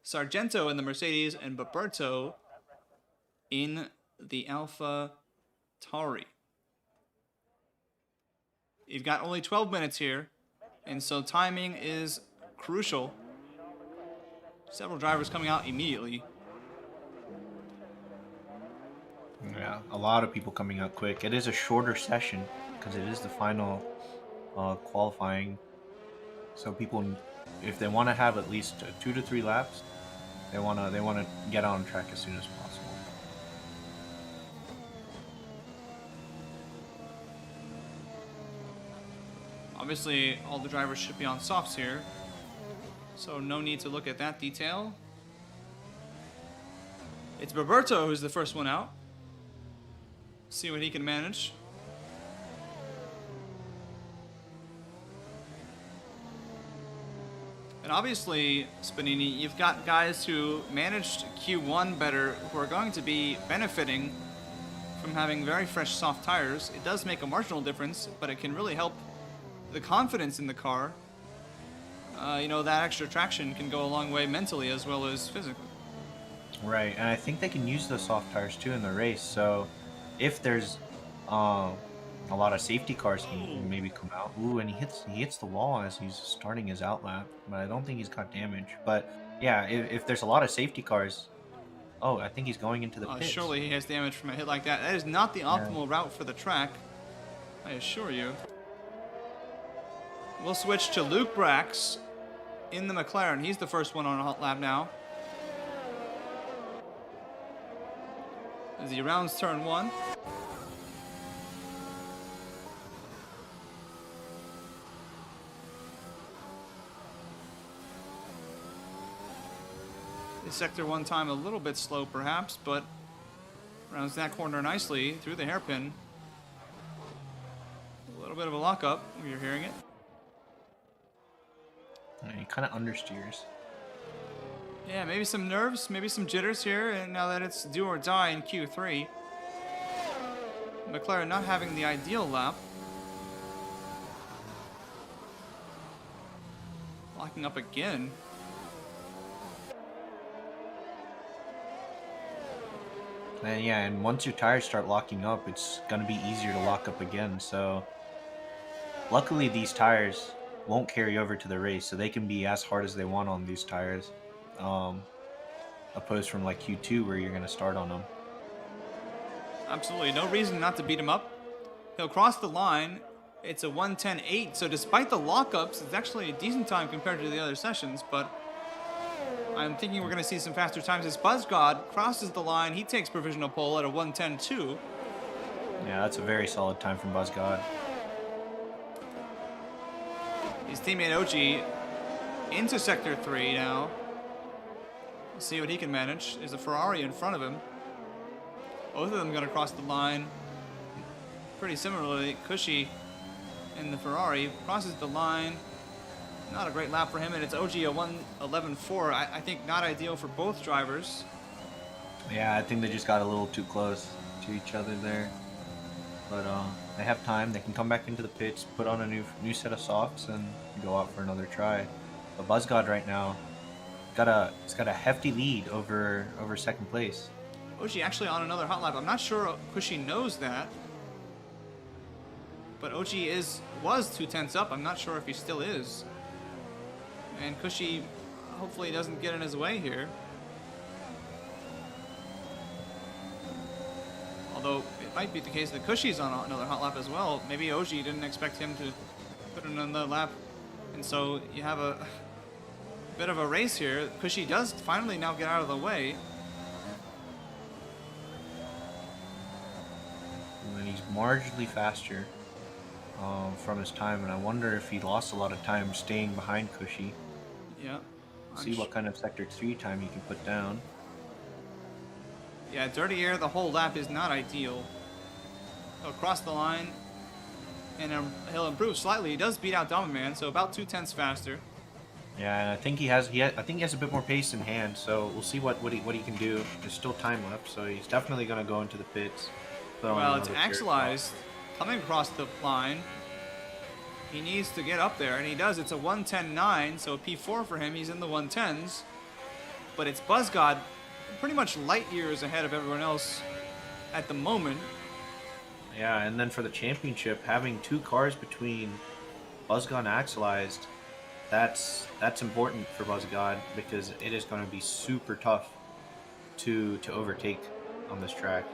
A: Sargento in the Mercedes, and Baberto in the Alpha Tauri. You've got only 12 minutes here, and so timing is crucial. Several drivers coming out immediately.
B: Yeah, a lot of people coming out quick. It is a shorter session because it is the final qualifying. So people, if they want to have at least 2 to 3 laps, they wanna get on track as soon as possible.
A: Obviously, all the drivers should be on softs here, so no need to look at that detail. It's Roberto who's the first one out. See what he can manage. And obviously, Spanini, you've got guys who managed Q1 better who are going to be benefiting from having very fresh soft tires. It does make a marginal difference, but it can really help the confidence in the car. You know, that extra traction can go a long way mentally as well as physically.
B: Right, and I think they can use those soft tires too in the race. So if there's a lot of safety cars can maybe come out. Ooh, and he hits the wall as he's starting his outlap, but I don't think he's got damage. But yeah, if there's a lot of safety cars, oh, I think he's going into the pits.
A: Surely he has damage from a hit like that. That is not the optimal route for the track, I assure you. We'll switch to Luke Brax in the McLaren. He's the first one on a hot lap now. As he rounds turn 1. His sector 1 time a little bit slow perhaps, but rounds that corner nicely through the hairpin. A little bit of a lockup, you're hearing it.
B: And he kind of understeers.
A: Yeah, maybe some nerves, maybe some jitters here, and now that it's do or die in Q3. McLaren not having the ideal lap. Locking up again.
B: And yeah, and once your tires start locking up, it's gonna be easier to lock up again. So luckily these tires won't carry over to the race, so they can be as hard as they want on these tires, opposed from like Q2 where you're going to start on them.
A: Absolutely, no reason not to beat him up. He'll cross the line. It's a 1:10.8, so despite the lockups, it's actually a decent time compared to the other sessions, but I'm thinking we're going to see some faster times as BuzzGod crosses the line. He takes provisional pole at a 1:10.2.
B: Yeah, that's a very solid time from BuzzGod.
A: His teammate OG into Sector 3 now. Let's see what he can manage. There's a Ferrari in front of him. Both of them going to cross the line. Pretty similarly, Cushy in the Ferrari crosses the line. Not a great lap for him, and it's OG a 1:11.4. I think not ideal for both drivers.
B: Yeah, I think they just got a little too close to each other there. But they have time. They can come back into the pits, put on a new set of softs, and go out for another try. But BuzzGod right now it's got a hefty lead over second place.
A: OG actually on another hot lap. I'm not sure Cushy knows that, but OG was 2/10 up. I'm not sure if he still is. And Cushy hopefully doesn't get in his way here. Although it might be the case that Cushy's on another hot lap as well. Maybe OG didn't expect him to put in another lap. And so you have a bit of a race here. Cushy does finally now get out of the way.
B: And he's marginally faster from his time, and I wonder if he lost a lot of time staying behind Cushy.
A: Yeah.
B: See what kind of Sector 3 time he can put down.
A: Yeah, dirty air the whole lap is not ideal. He'll cross the line, and he'll improve slightly. He does beat out Dominman, so about 2/10 faster.
B: Yeah, and I think I think he has a bit more pace in hand, so we'll see what he can do. There's still time left, so he's definitely gonna go into the pits, put on
A: Well, it's
B: another pair of
A: Axelized
B: softs.
A: coming across the line. He needs to get up there, and he does. It's a 110.9, so P4 for him. He's in the 110s. But it's BuzzGod pretty much light years ahead of everyone else at the moment.
B: Yeah, and then for the championship, having two cars between Buzzgon and Axelized, that's important for Buzzgod because it is going to be super tough to overtake on this track.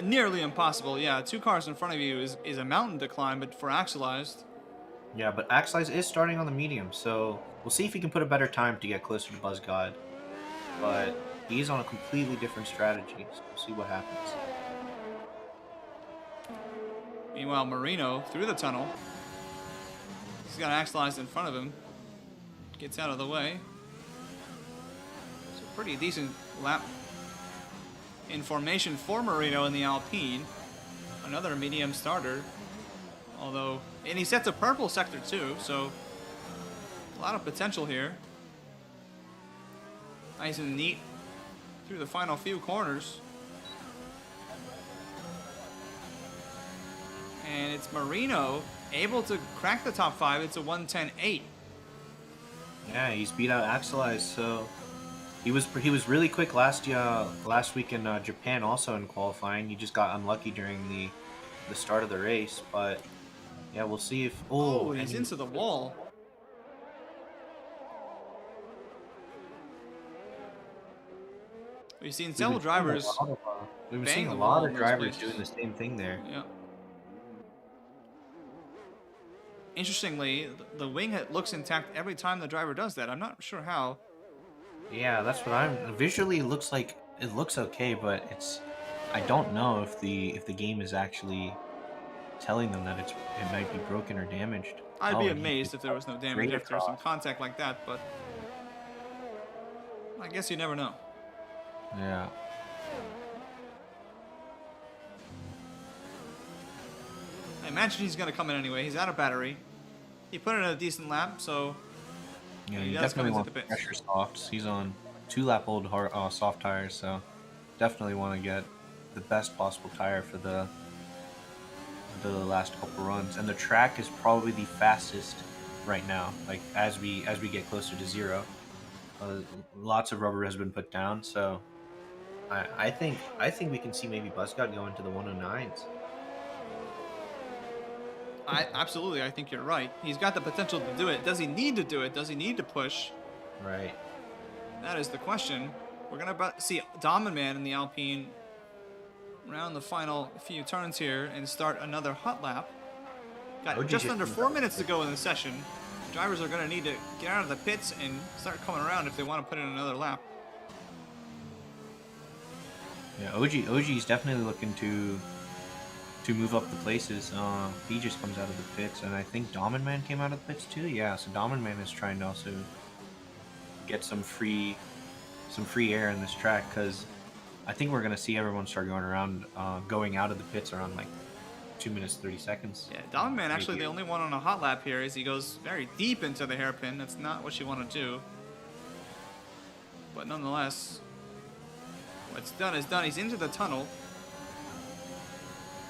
A: Nearly impossible, yeah. 2 cars in front of you is a mountain to climb, but for Axelized.
B: Yeah, but Axelized is starting on the medium, so we'll see if he can put a better time to get closer to Buzzgod. But he's on a completely different strategy, so we'll see what happens.
A: Meanwhile, Marino through the tunnel. He's got Axelized in front of him. Gets out of the way. It's a pretty decent lap in formation for Marino in the Alpine. Another medium starter. Although, and he sets a purple sector too, so a lot of potential here. Nice and neat through the final few corners. And it's Marino able to crack the top 5. It's a 110.8.
B: Yeah, he's beat out Axelized, so he was really quick last week in Japan, also in qualifying. He just got unlucky during the start of the race, but yeah, we'll see if
A: Oh, he's into the wall. We've seen several drivers.
B: We've been
A: bang
B: seeing a
A: the
B: lot
A: wall
B: of
A: in those
B: drivers
A: places.
B: doing the same thing there.
A: Yeah. Interestingly, the wing looks intact every time the driver does that. I'm not sure how.
B: Yeah, that's what visually. It looks okay, but I don't know if the game is actually telling them that it might be broken or damaged.
A: I'd be
B: And he
A: amazed if there was no damage
B: straight
A: after some
B: across.
A: contact like that, but I guess you never know.
B: Yeah.
A: I imagine he's going to come in anyway. He's out of battery. He put in a decent lap, so
B: Yeah,
A: he
B: you
A: does come
B: definitely
A: into
B: want
A: the pits.
B: pressure softs. He's on 2-lap-old soft tires, so definitely want to get the best possible tire for the last couple runs. And the track is probably the fastest right now. Like as we get closer to zero, lots of rubber has been put down. So I think we can see maybe Buzzcott go into the 109s.
A: Absolutely, I think you're right. He's got the potential to do it. Does he need to do it? Does he need to push?
B: Right.
A: That is the question. We're going to see Dom and Man in the Alpine around the final few turns here and start another hot lap. Got just under 4 minutes to go in the session. Drivers are going to need to get out of the pits and start coming around if they want to put in another lap.
B: Yeah, OG's definitely looking to move up the places. He just comes out of the pits, and I think Dom and Man came out of the pits too. Yeah, so Dom and Man is trying to also get some free air in this track, because I think we're gonna see everyone start going out of the pits around like 2 minutes 30 seconds.
A: Yeah, Dom and Man actually the only one on a hot lap here as he goes very deep into the hairpin. That's not what you want to do. But nonetheless, what's done is done. He's into the tunnel.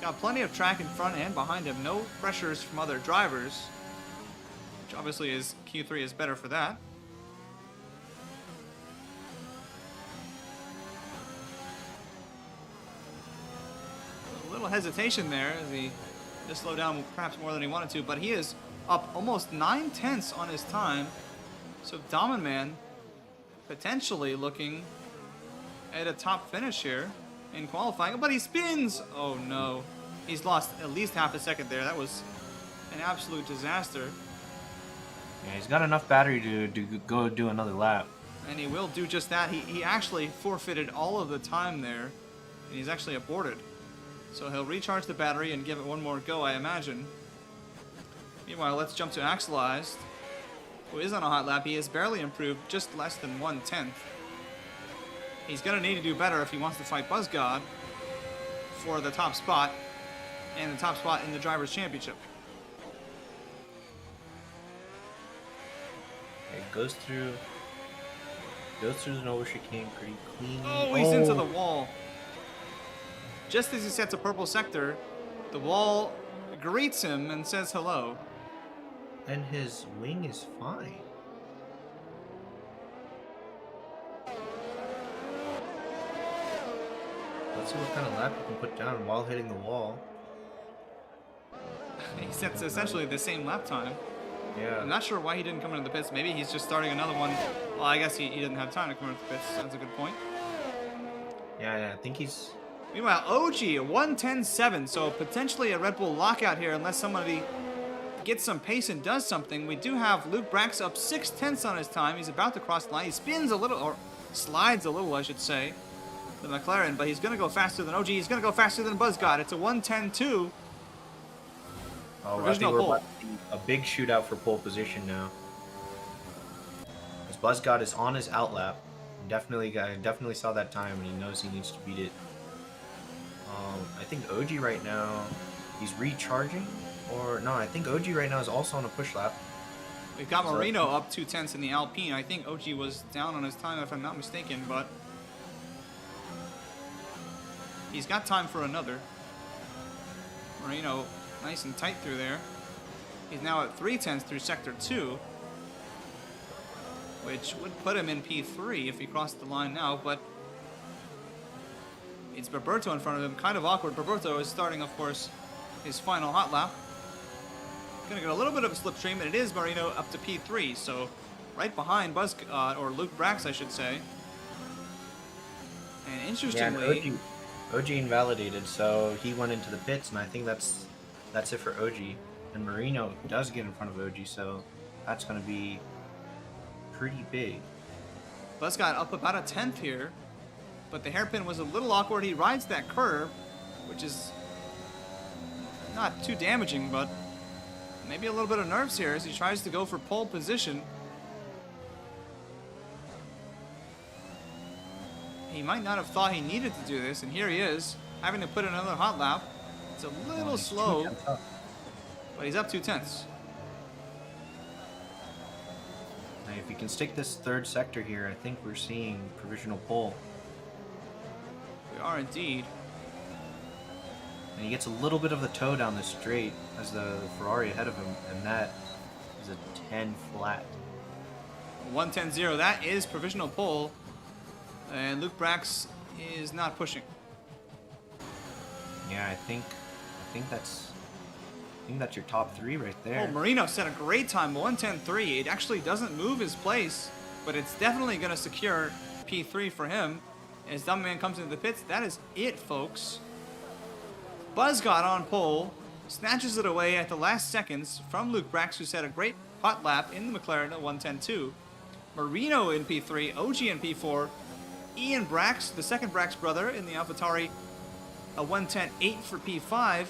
A: Got plenty of track in front and behind him. No pressures from other drivers, which obviously is Q3 is better for that. A little hesitation there as he just slowed down perhaps more than he wanted to, but he is up almost 9/10 on his time. So Dom and Man potentially looking at a top finish here in qualifying, but he spins. Oh no, he's lost at least half a second there. That was an absolute disaster.
B: Yeah, he's got enough battery to go do another lap.
A: And he will do just that. He actually forfeited all of the time there, and he's actually aborted. So he'll recharge the battery and give it one more go, I imagine. Meanwhile, let's jump to Axelized, who is on a hot lap. He has barely improved, just less than 1/10. He's going to need to do better if he wants to fight BuzzGod for the top spot and the top spot in the Drivers' Championship.
B: goes through the Nova chicane pretty cleanly.
A: Oh, he's into the wall. Just as he sets a purple sector, the wall greets him and says hello.
B: And his wing is fine. Let's see what kind of lap you can put down while hitting the wall.
A: He sets essentially the same lap time.
B: Yeah.
A: I'm not sure why he didn't come into the pits. Maybe he's just starting another one. Well, I guess he didn't have time to come into the pits. That's a good point.
B: Yeah, I think he's...
A: Meanwhile, OG, 110.7, so potentially a Red Bull lockout here unless somebody gets some pace and does something. We do have Luke Brax up 6/10 on his time. He's about to cross the line. He spins a little, or slides a little, I should say, the McLaren, but he's going to go faster than OG. He's going to go faster than BuzzGod. It's a 110.2.
B: Oh, I
A: Provisional
B: think we're
A: pole.
B: about to see a big shootout for pole position now. As BuzzGod is on his outlap. I definitely saw that time, and he knows he needs to beat it. I think OG right now, he's recharging, or no, I think OG right now is also on a push lap.
A: We've got Marino up 2/10 in the Alpine. I think OG was down on his time, if I'm not mistaken, but he's got time for another. Marino, nice and tight through there. He's now at 3/10 through Sector 2, which would put him in P3 if he crossed the line now, but it's Roberto in front of him. Kind of awkward. Roberto is starting, of course, his final hot lap. Gonna get a little bit of a slipstream, and it is Marino up to P3, so right behind or Luke Brax, I should say. And interestingly,
B: Yeah, and OG invalidated, so he went into the pits, and I think that's it for OG. And Marino does get in front of OG, so that's gonna be pretty big.
A: Buzz got up about a 10th here, but the hairpin was a little awkward. He rides that curve, which is not too damaging, but maybe a little bit of nerves here as he tries to go for pole position. He might not have thought he needed to do this, and here he is, having to put in another hot lap. It's a little slow, but he's up 2/10.
B: Now, if you can stick this third sector here, I think we're seeing provisional pole.
A: We are indeed.
B: And he gets a little bit of the toe down the straight as the Ferrari ahead of him, and that is a 10 flat.
A: 110.0, that is provisional pole, and Luke Brax is not pushing.
B: Yeah, I think that's your top three right there.
A: Oh, Marino set a great time, 110.3. It actually doesn't move his place, but it's definitely going to secure P3 for him. As Dumbman comes into the pits, that is it, folks. Buzz got on pole, snatches it away at the last seconds from Luke Brax, who set a great hot lap in the McLaren at 110.2. Marino in P3, OG in P4, Ian Brax, the second Brax brother in the AlphaTauri, a 110.8 for P5.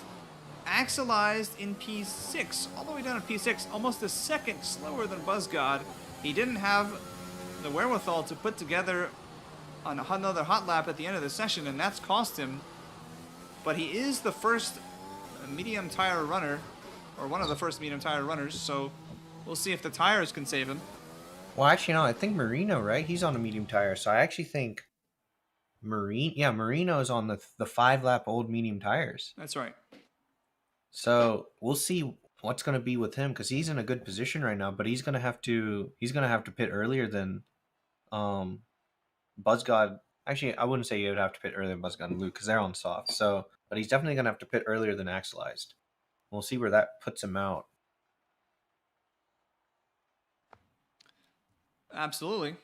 A: Axelized in P6, all the way down to P6, almost a second slower than BuzzGod. He didn't have the wherewithal to put together another hot lap at the end of the session, and that's cost him. But he is the first medium tire runner, or one of the first medium tire runners, so we'll see if the tires can save him.
B: Well, actually, no, I think Marino, right? He's on a medium tire, so I actually think Marino is on the 5-lap old medium tires.
A: That's right.
B: So we'll see what's going to be with him, because he's in a good position right now, but he's going to have to pit earlier than BuzzGod. Actually, I wouldn't say he would have to pit earlier than BuzzGod and Luke, because they're on soft. So, but he's definitely going to have to pit earlier than Axelized. We'll see where that puts him out.
A: Absolutely.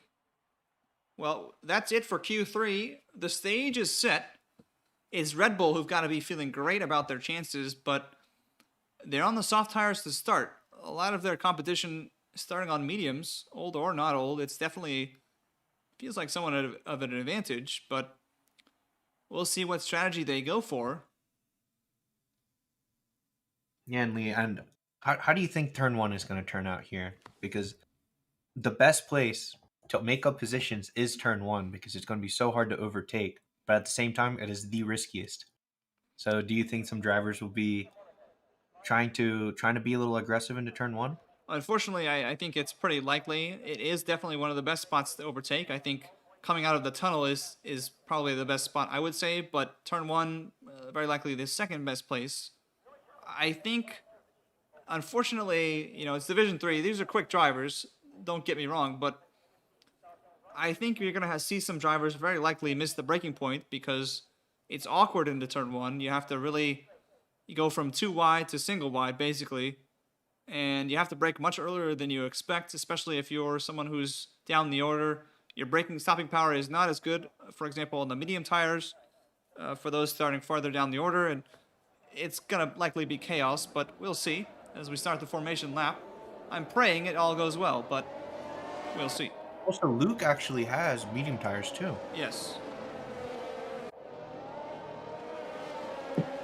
A: Well, that's it for Q3. The stage is set. It's Red Bull who've got to be feeling great about their chances, but they're on the soft tires to start. A lot of their competition starting on mediums, old or not old. It's definitely feels like somewhat of an advantage, but we'll see what strategy they go for.
B: Yeah, and Lee, and how do you think turn one is going to turn out here? Because the best place to make up positions is turn one, because it's going to be so hard to overtake, but at the same time, it is the riskiest. So do you think some drivers will be trying to be a little aggressive into turn one?
A: Unfortunately, I think it's pretty likely. It is definitely one of the best spots to overtake. I think coming out of the tunnel is probably the best spot, I would say. But turn one, very likely the second best place. I think, unfortunately, it's Division 3. These are quick drivers. Don't get me wrong, but I think you're going to see some drivers very likely miss the braking point because it's awkward into turn one. You have to really you go from too wide to single wide, basically, and you have to brake much earlier than you expect, especially if you're someone who's down the order. Your braking stopping power is not as good, for example, on the medium tires, for those starting farther down the order, and it's going to likely be chaos, but we'll see as we start the formation lap. I'm praying it all goes well, but we'll see.
B: Also, Luke actually has medium tires too.
A: Yes.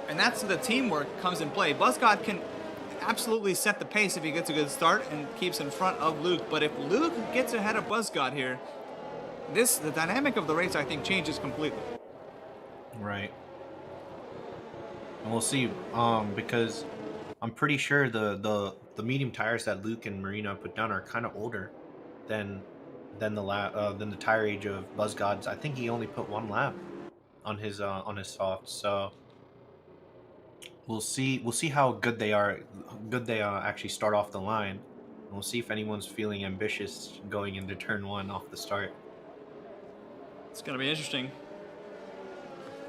A: And that's the teamwork comes in play. Buzzcott can absolutely set the pace if he gets a good start and keeps in front of Luke. But if Luke gets ahead of Buzzcott here, the dynamic of the race, I think, changes completely.
B: Right. And we'll see, because I'm pretty sure the medium tires that Luke and Marino put down are kind of older than than the tire age of Buzzgod's. I think he only put one lap on his soft. So we'll see how good they are. Good they actually start off the line. And we'll see if anyone's feeling ambitious going into turn one off the start.
A: It's going to be interesting.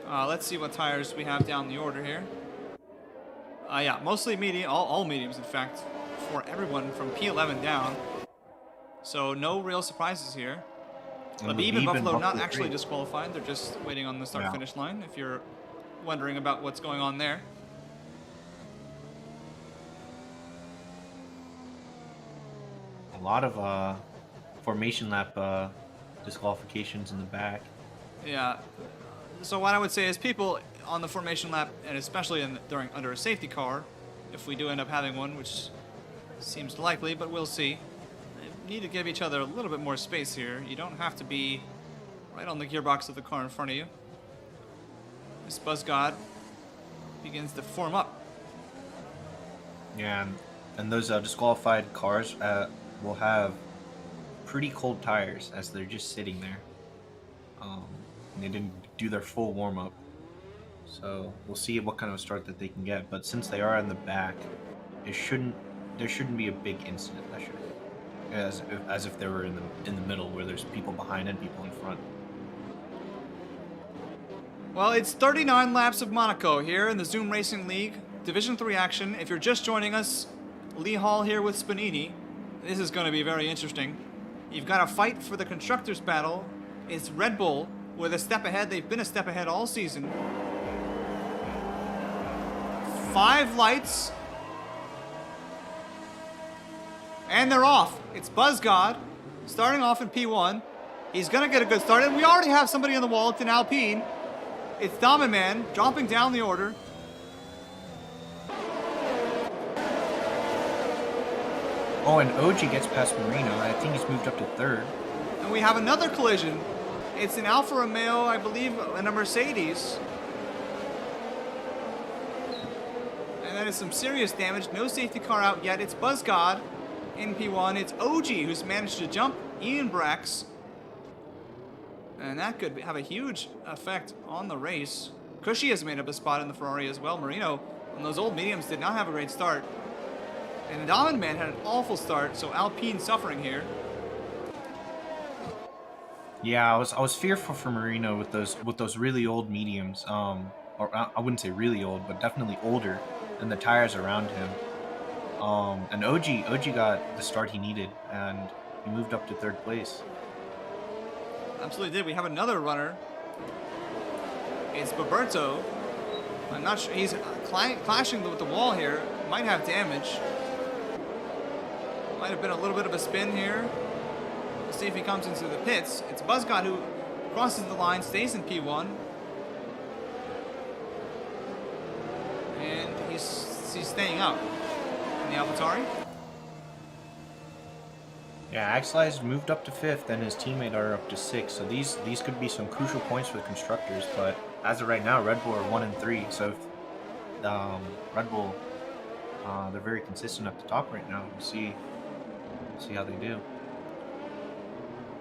A: Let's see what tires we have down the order here. Yeah, mostly medium, all mediums, in fact, for everyone from P11 down. So no real surprises here. But Beeb and Buffalo not actually disqualified. They're just waiting on the start-finish line, if you're wondering about what's going on there.
B: A lot of formation lap disqualifications in the back.
A: Yeah. So what I would say is people on the formation lap, and especially under a safety car, if we do end up having one, which seems likely, but we'll see, need to give each other a little bit more space here. You don't have to be right on the gearbox of the car in front of you. This Buzzgod begins to form up.
B: Yeah, and those disqualified cars will have pretty cold tires as they're just sitting there. They didn't do their full warm-up. So we'll see what kind of a start that they can get. But since they are in the back, there shouldn't be a big incident. That should, as if they were in the middle where there's people behind and people in front.
A: Well, it's 39 laps of Monaco here in the Zoom Racing League Division 3 action. If you're just joining us, Lee Hall here with Spanini. This is going to be very interesting. You've got to fight for the constructors battle. It's Red Bull with a step ahead. They've been a step ahead all season. 5 lights. And they're off. It's Buzzgod starting off in P1. He's going to get a good start. And we already have somebody on the wall. It's an Alpine. It's Diamond Man dropping down the order.
B: Oh, and OG gets past Marino. I think he's moved up to third.
A: And we have another collision. It's an Alfa Romeo, I believe, and a Mercedes. And that is some serious damage. No safety car out yet. It's Buzzgod in P1. It's OG who's managed to jump Ian Brax. And that could have a huge effect on the race. Cushy has made up a spot in the Ferrari as well. Marino, on those old mediums, did not have a great start. And Diamond Man had an awful start, so Alpine suffering here.
B: Yeah, I was fearful for Marino with those really old mediums. Or I wouldn't say really old, but definitely older than the tires around him. And OG got the start he needed, and he moved up to third place.
A: Absolutely did. We have another runner. It's Roberto. I'm not sure. He's clashing with the wall here. Might have damage. Might have been a little bit of a spin here. We'll see if he comes into the pits. It's Buzzcott who crosses the line, stays in P1. And he's staying out in the AlphaTauri.
B: Yeah, Axel has moved up to 5th, and his teammate are up to 6th. So these could be some crucial points for the constructors. But as of right now, Red Bull are 1 and 3. So if, Red Bull, they're very consistent at the top right now. We'll see See how they do.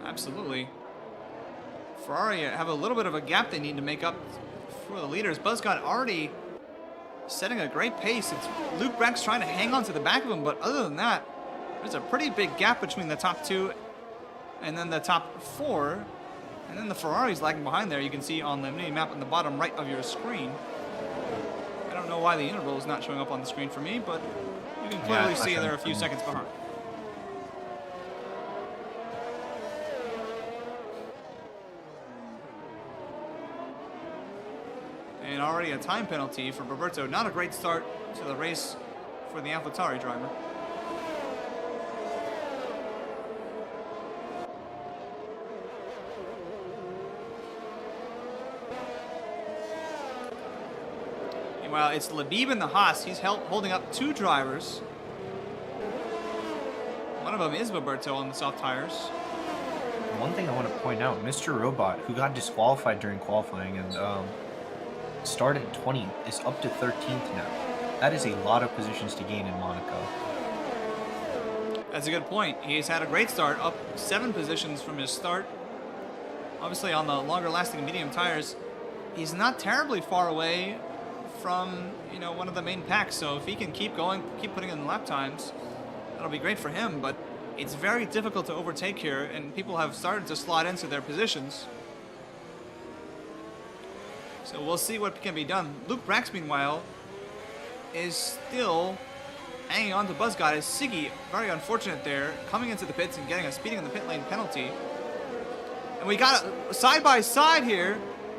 A: Absolutely. Ferrari have a little bit of a gap they need to make up for the leaders. Buzzcott already setting a great pace. It's Luke Brax trying to hang on to the back of him, but other than that, there's a pretty big gap between the top two and then the top four. And then the Ferrari's lagging behind there. You can see on the mini map on the bottom right of your screen. I don't know why the interval is not showing up on the screen for me, but you can clearly see they're a few seconds behind. And already a time penalty for Roberto. Not a great start to the race for the AlphaTauri driver. Meanwhile, it's Labib in the Haas. He's holding up two drivers. One of them is Roberto on the soft tires.
B: One thing I want to point out, Mr. Robot, who got disqualified during qualifying and started 20th, is up to 13th now. That is a lot of positions to gain in Monaco.
A: That's a good point. He's had a great start, up 7 positions from his start. Obviously, on the longer-lasting medium tires, he's not terribly far away from, one of the main packs. So if he can keep going, keep putting in lap times, that'll be great for him. But it's very difficult to overtake here, and people have started to slot into their positions. So we'll see what can be done. Luke Brax, meanwhile, is still hanging on to Buzzcott. As Siggy, very unfortunate there, coming into the pits and getting a speeding in the pit lane penalty. And we got a side by side here.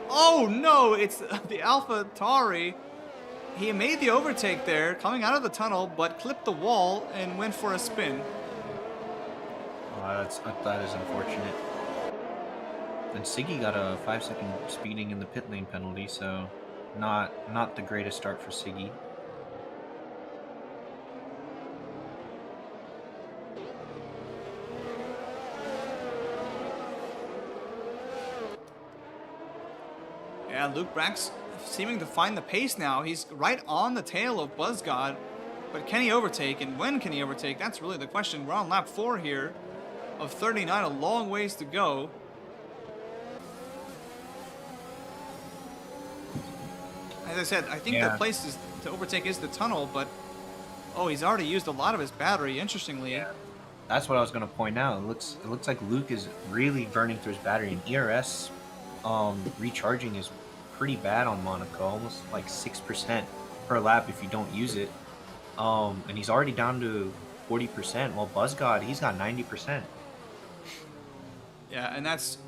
A: Oh no, it's the AlphaTauri. He made the overtake there, coming out of the tunnel, but clipped the wall and went for a spin.
B: Oh, that is unfortunate. And Siggy got a 5-second speeding in the pit lane penalty, so not the greatest start for Siggy.
A: Yeah, Luke Brax seeming to find the pace now. He's right on the tail of Buzzcott, but can he overtake, and when can he overtake? That's really the question. We're on lap 4 here of 39, a long ways to go. As I said, I think the place to overtake is the tunnel, but he's already used a lot of his battery, interestingly.
B: Yeah. That's what I was going to point out. It looks like Luke is really burning through his battery, and ERS recharging is pretty bad on Monaco, almost like 6% per lap if you don't use it. And he's already down to 40%, while Buzzcott, he's got 90%.
A: Yeah, and that's,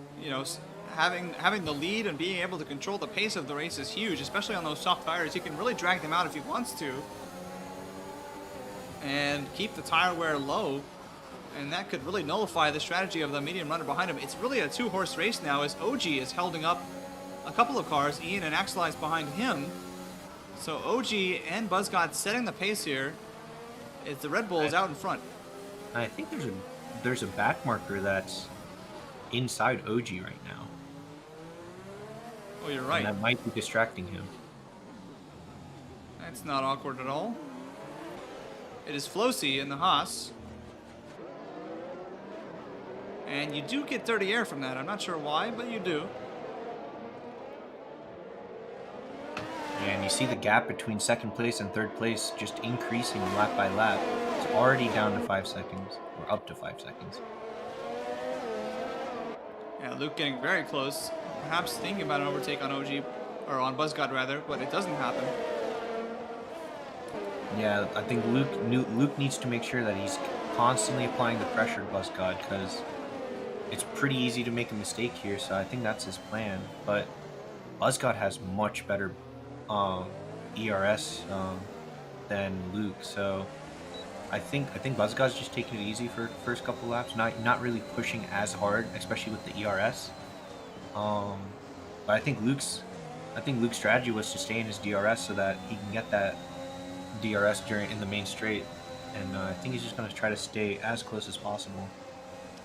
A: having the lead and being able to control the pace of the race is huge, especially on those soft tires. He can really drag them out if he wants to and keep the tire wear low, and that could really nullify the strategy of the medium runner behind him. It's really a 2-horse race now, as OG is holding up a couple of cars. Ian and Axel is behind him. So OG and Buzzcott setting the pace here. As the Red Bull is out in front.
B: I think there's a back marker that's inside OG right now.
A: Oh, you're right.
B: And that might be distracting him.
A: That's not awkward at all. It is Flossie in the Haas. And you do get dirty air from that. I'm not sure why, but you do.
B: And you see the gap between second place and third place just increasing lap by lap. It's already down to 5 seconds, or up to 5 seconds.
A: Yeah, Luke getting very close. Perhaps thinking about an overtake on OG, or on Buzzcott rather, but it doesn't happen.
B: Yeah, I think Luke needs to make sure that he's constantly applying the pressure to Buzzcott, because it's pretty easy to make a mistake here, so I think that's his plan. But Buzzcott has much better ERS than Luke, so I think Buzzcott's just taking it easy for first couple laps, not really pushing as hard, especially with the ERS. But I think Luke's strategy was to stay in his DRS so that he can get that DRS in the main straight, and I think he's just going to try to stay as close as possible.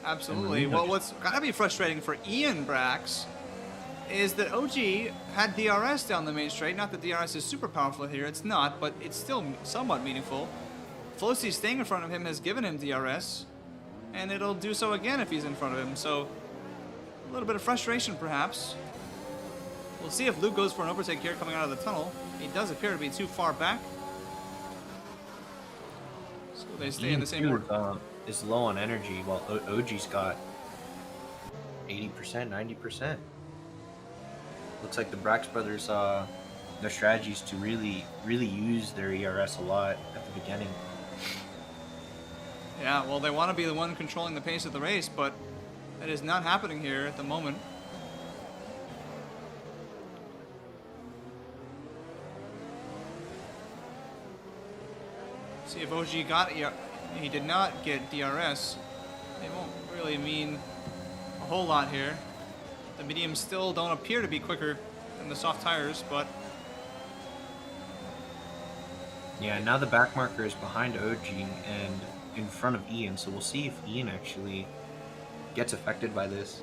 A: Absolutely. Well, what's gotta be frustrating for Ian Brax is that OG had DRS down the main straight. Not that DRS is super powerful here, it's not, but it's still somewhat meaningful. Flossie staying in front of him has given him DRS. and it'll do so again if he's in front of him. So a little bit of frustration, perhaps. We'll see if Luke goes for an overtake here coming out of the tunnel. He does appear to be too far back. So they stay in the same order.
B: Is low on energy, while OG's got 80%, 90%. Looks like the Brax brothers, their strategy is to really use their ERS a lot at the beginning.
A: Yeah, well, they want to be the one controlling the pace of the race, but that is not happening here at the moment. See if OG got he did not get DRS. They won't really mean a whole lot here. The mediums still don't appear to be quicker than the soft tires, but
B: yeah, now the back marker is behind OG and in front of Ian, so we'll see if Ian actually gets affected by this.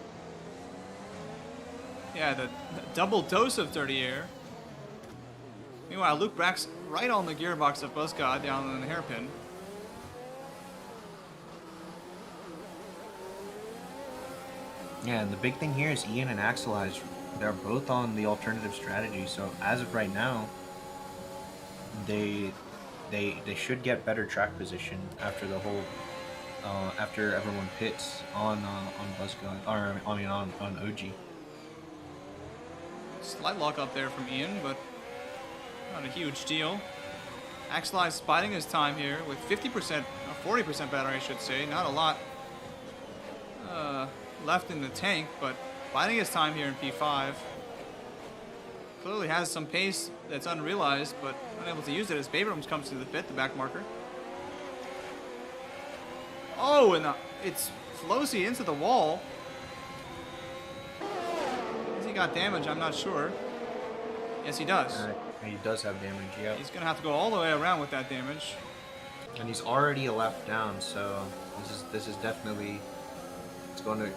A: Yeah, the double dose of dirty air. Meanwhile, Luke Brack's right on the gearbox of Buzzcod down in the hairpin.
B: Yeah, and the big thing here is Ian and Axel Eyes, they're both on the alternative strategy, so as of right now, they should get better track position after the whole after everyone pits on Buzzcod, or I mean on OG.
A: Slight lock up there from Ian, but not a huge deal. Axel Eyes biding his time here with 50%, or 40% battery, I should say. Not a lot left in the tank, but biding his time here in P5. Clearly has some pace that's unrealized, but unable to use it as Babrams comes to the pit, the back marker. Oh, and it's Flosi into the wall. Has he got damage? I'm not sure. Yes, he does.
B: He does have damage, yeah.
A: He's going to have to go all the way around with that damage.
B: And he's already a lap down, so this is definitely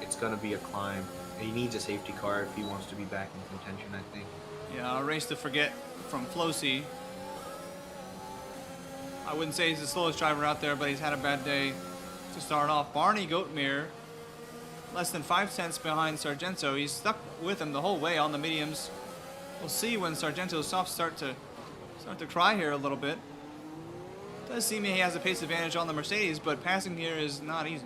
B: it's gonna be a climb. He needs a safety car if he wants to be back in contention, I think.
A: Yeah, a race to forget from Flosi. I wouldn't say he's the slowest driver out there, but he's had a bad day to start off. Barney Goatmere, less than 5 tenths behind Sargento. He's stuck with him the whole way on the mediums. We'll see when Sargento's softs start to cry here a little bit. Does seem he has a pace advantage on the Mercedes, but passing here is not easy.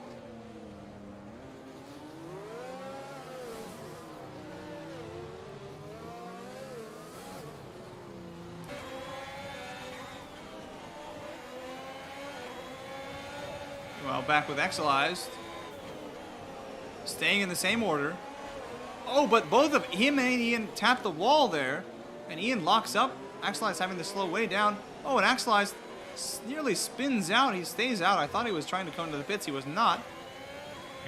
A: Well, back with Exilized. Staying in the same order. Oh, but both of him and Ian tap the wall there. And Ian locks up. Exilized having to slow way down. Oh, and Exilized nearly spins out. He stays out. I thought he was trying to come to the pits. He was not.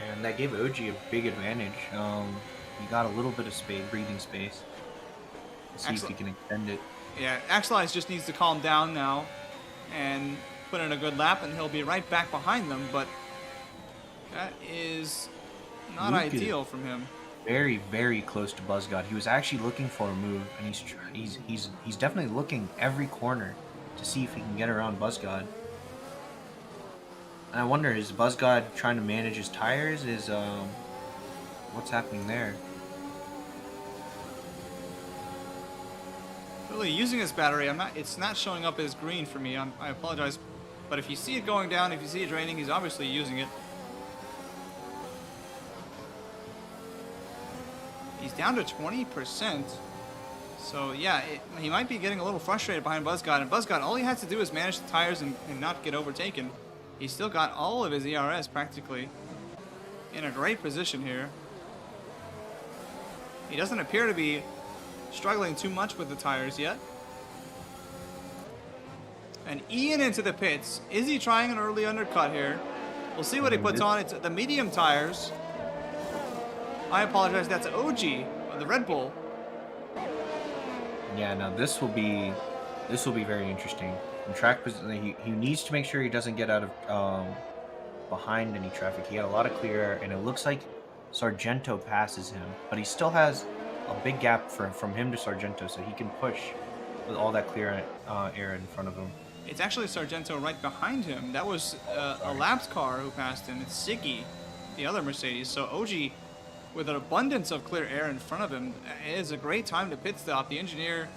B: And that gave OG a big advantage. He got a little bit of breathing space. Let's see if he can extend it.
A: Yeah, Exilized just needs to calm down now. And put in a good lap, and he'll be right back behind them, but that is not
B: Luke
A: ideal from him.
B: Very, very close to Buzzcod. He was actually looking for a move, and he's definitely looking every corner to see if he can get around Buzzcod. And I wonder, is Buzzcod trying to manage his tires? What's happening there?
A: Really using his battery, it's not showing up as green for me. I apologize. But if you see it going down, if you see it draining, he's obviously using it. He's down to 20%. So yeah, he might be getting a little frustrated behind Buzzcod. And Buzzcod, all he has to do is manage the tires and not get overtaken. He's still got all of his ERS practically in a great position here. He doesn't appear to be struggling too much with the tires yet. And Ian into the pits. Is he trying an early undercut here? We'll see what he puts on. It's the medium tires. I apologize. That's OG, the Red Bull.
B: Yeah, now this will be very interesting. In track position, he needs to make sure he doesn't get out of behind any traffic. He had a lot of clear air, and it looks like Sargento passes him, but he still has a big gap from him to Sargento, so he can push with all that clear air in front of him.
A: It's actually Sargento right behind him. That was a lapped car who passed him. It's Siggy, the other Mercedes. So OG, with an abundance of clear air in front of him, it is a great time to pit stop. The engineer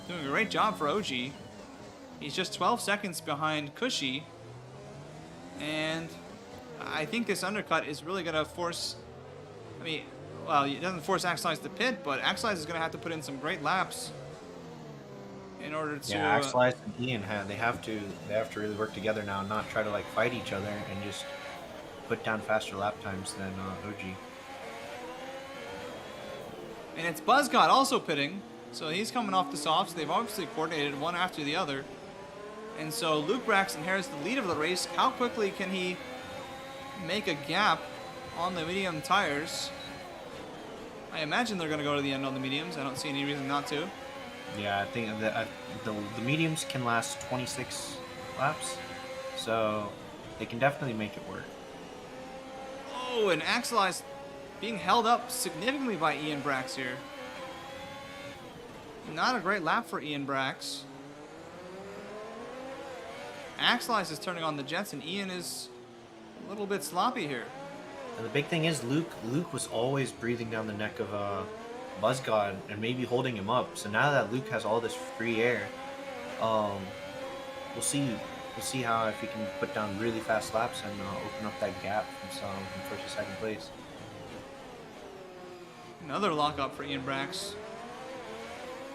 A: doing a great job for OG. He's just 12 seconds behind Cushy. And I think this undercut is really going to force... I mean, well, it doesn't force Axelize to pit, but Axelize is going to have to put in some great laps in order to...
B: Yeah, Axelize and Ian they have to really work together now and not try to like fight each other and just put down faster lap times than OG.
A: And it's Buzzcott also pitting, so he's coming off the softs. They've obviously coordinated one after the other. And so Luke Brax inherits the lead of the race. How quickly can he make a gap on the medium tires? I imagine they're going to go to the end on the mediums. I don't see any reason not to.
B: Yeah, I think that the mediums can last 26 laps, so they can definitely make it work.
A: Oh, and Axelize being held up significantly by Ian Brax here. Not a great lap for Ian Brax. Axelize is turning on the jets, and Ian is a little bit sloppy here.
B: And the big thing is Luke was always breathing down the neck of Buzzgod and maybe holding him up. So now that Luke has all this free air, we'll see how if he can put down really fast laps and open up that gap from first to second place.
A: Another lockup for Ian Brax.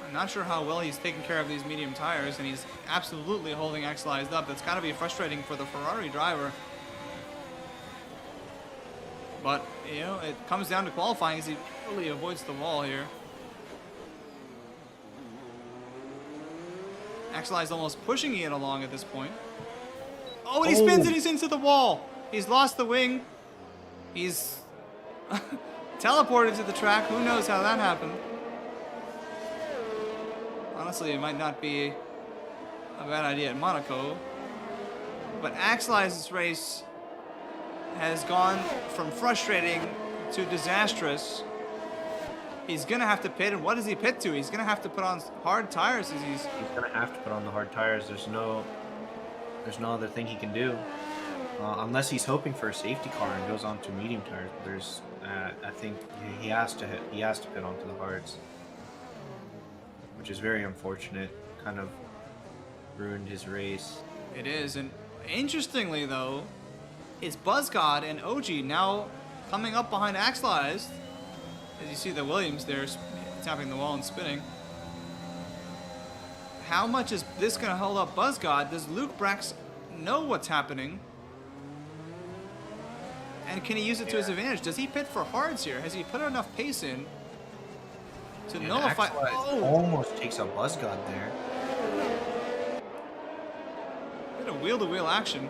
A: I'm not sure how well he's taking care of these medium tires, and he's absolutely holding Axelized up. That's got to be frustrating for the Ferrari driver. But, you know, it comes down to qualifying as he really avoids the wall here. Axelized almost pushing Ian along at this point. Oh, and he spins and he's into the wall. He's lost the wing. He's teleported to the track. Who knows how that happened? Honestly, it might not be a bad idea at Monaco. But Axelized's race has gone from frustrating to disastrous. He's going to have to pit, and what does he pit to? He's going to have to put on hard tires. He's
B: going to have to put on the hard tires. There's no other thing he can do. Unless he's hoping for a safety car and goes on to medium tires. I think he has to pit onto the hards, which is very unfortunate. Kind of ruined his race.
A: It is, and interestingly though, it's Buzzgod and OG now coming up behind Axelized. As you see the Williams there tapping the wall and spinning. How much is this going to hold up Buzzgod? Does Luke Brax know what's happening? And can he use it to his advantage? Does he pit for hards here? Has he put enough pace in to nullify?
B: Oh! Almost takes out Buzzgod there.
A: Bit of wheel-to-wheel action.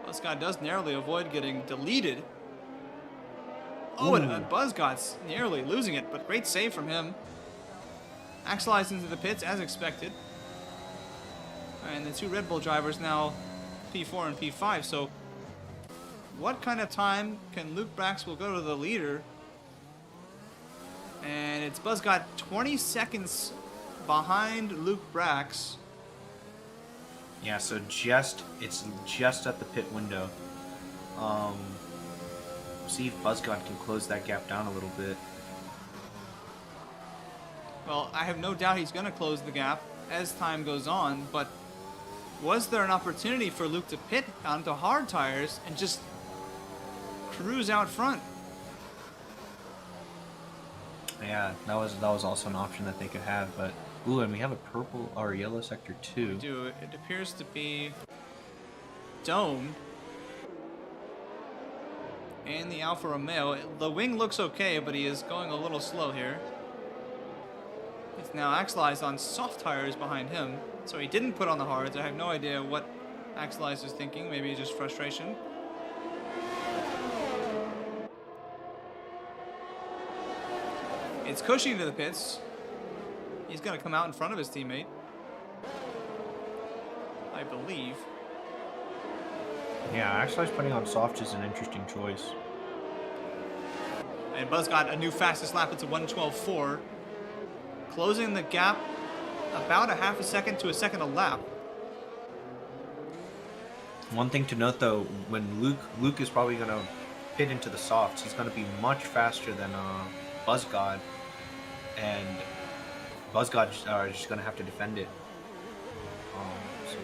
A: Buzzgod does narrowly avoid getting deleted. Oh, and Buzzgod's nearly losing it, but great save from him. Axelized into the pits as expected. And the two Red Bull drivers now P4 and P5. So what kind of time can Luke Brax will go to the leader? And it's Buzzgod 20 seconds behind Luke Brax.
B: Yeah, so it's just at the pit window. See if Buzzgod can close that gap down a little bit.
A: Well, I have no doubt he's going to close the gap as time goes on, but was there an opportunity for Luke to pit onto hard tires and just cruise out front?
B: Yeah, that was also an option that they could have, but ooh, and we have a purple or yellow sector 2.
A: We do. It appears to be domed. And the Alfa Romeo. The wing looks okay, but he is going a little slow here. It's now Axelized on soft tires behind him, so he didn't put on the hards. I have no idea what Axelized is thinking. Maybe just frustration. It's Cushing to the pits. He's going to come out in front of his teammate, I believe.
B: Yeah, actually putting on soft is an interesting choice.
A: And Buzz got a new fastest lap. It's a 1:12.4. Closing the gap about a half a second to a second a lap.
B: One thing to note though, when Luke is probably gonna pit into the softs, he's gonna be much faster than BuzzGod, and BuzzGod are just gonna have to defend it. So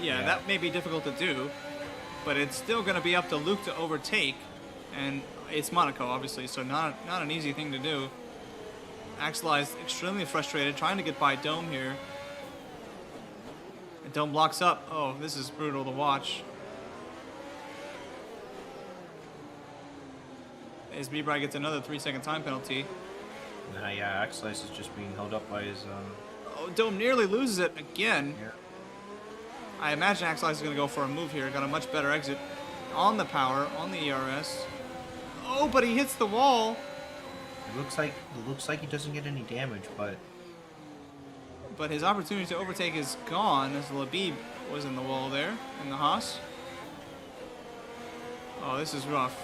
A: Yeah,
B: yeah.
A: that may be difficult to do, but it's still going to be up to Luke to overtake, and it's Monaco, obviously, so not an easy thing to do. Axel is extremely frustrated, trying to get by Dome here. And Dome blocks up. Oh, this is brutal to watch. As B-Bry gets another 3-second time penalty.
B: Yeah, Axelice is just being held up by his.
A: Oh, Dome nearly loses it again.
B: Yeah.
A: I imagine Axelice is going to go for a move here. Got a much better exit on the power, on the ERS. Oh, but he hits the wall.
B: It looks like he doesn't get any damage,
A: But his opportunity to overtake is gone as Labib was in the wall there in the Haas. Oh, this is rough.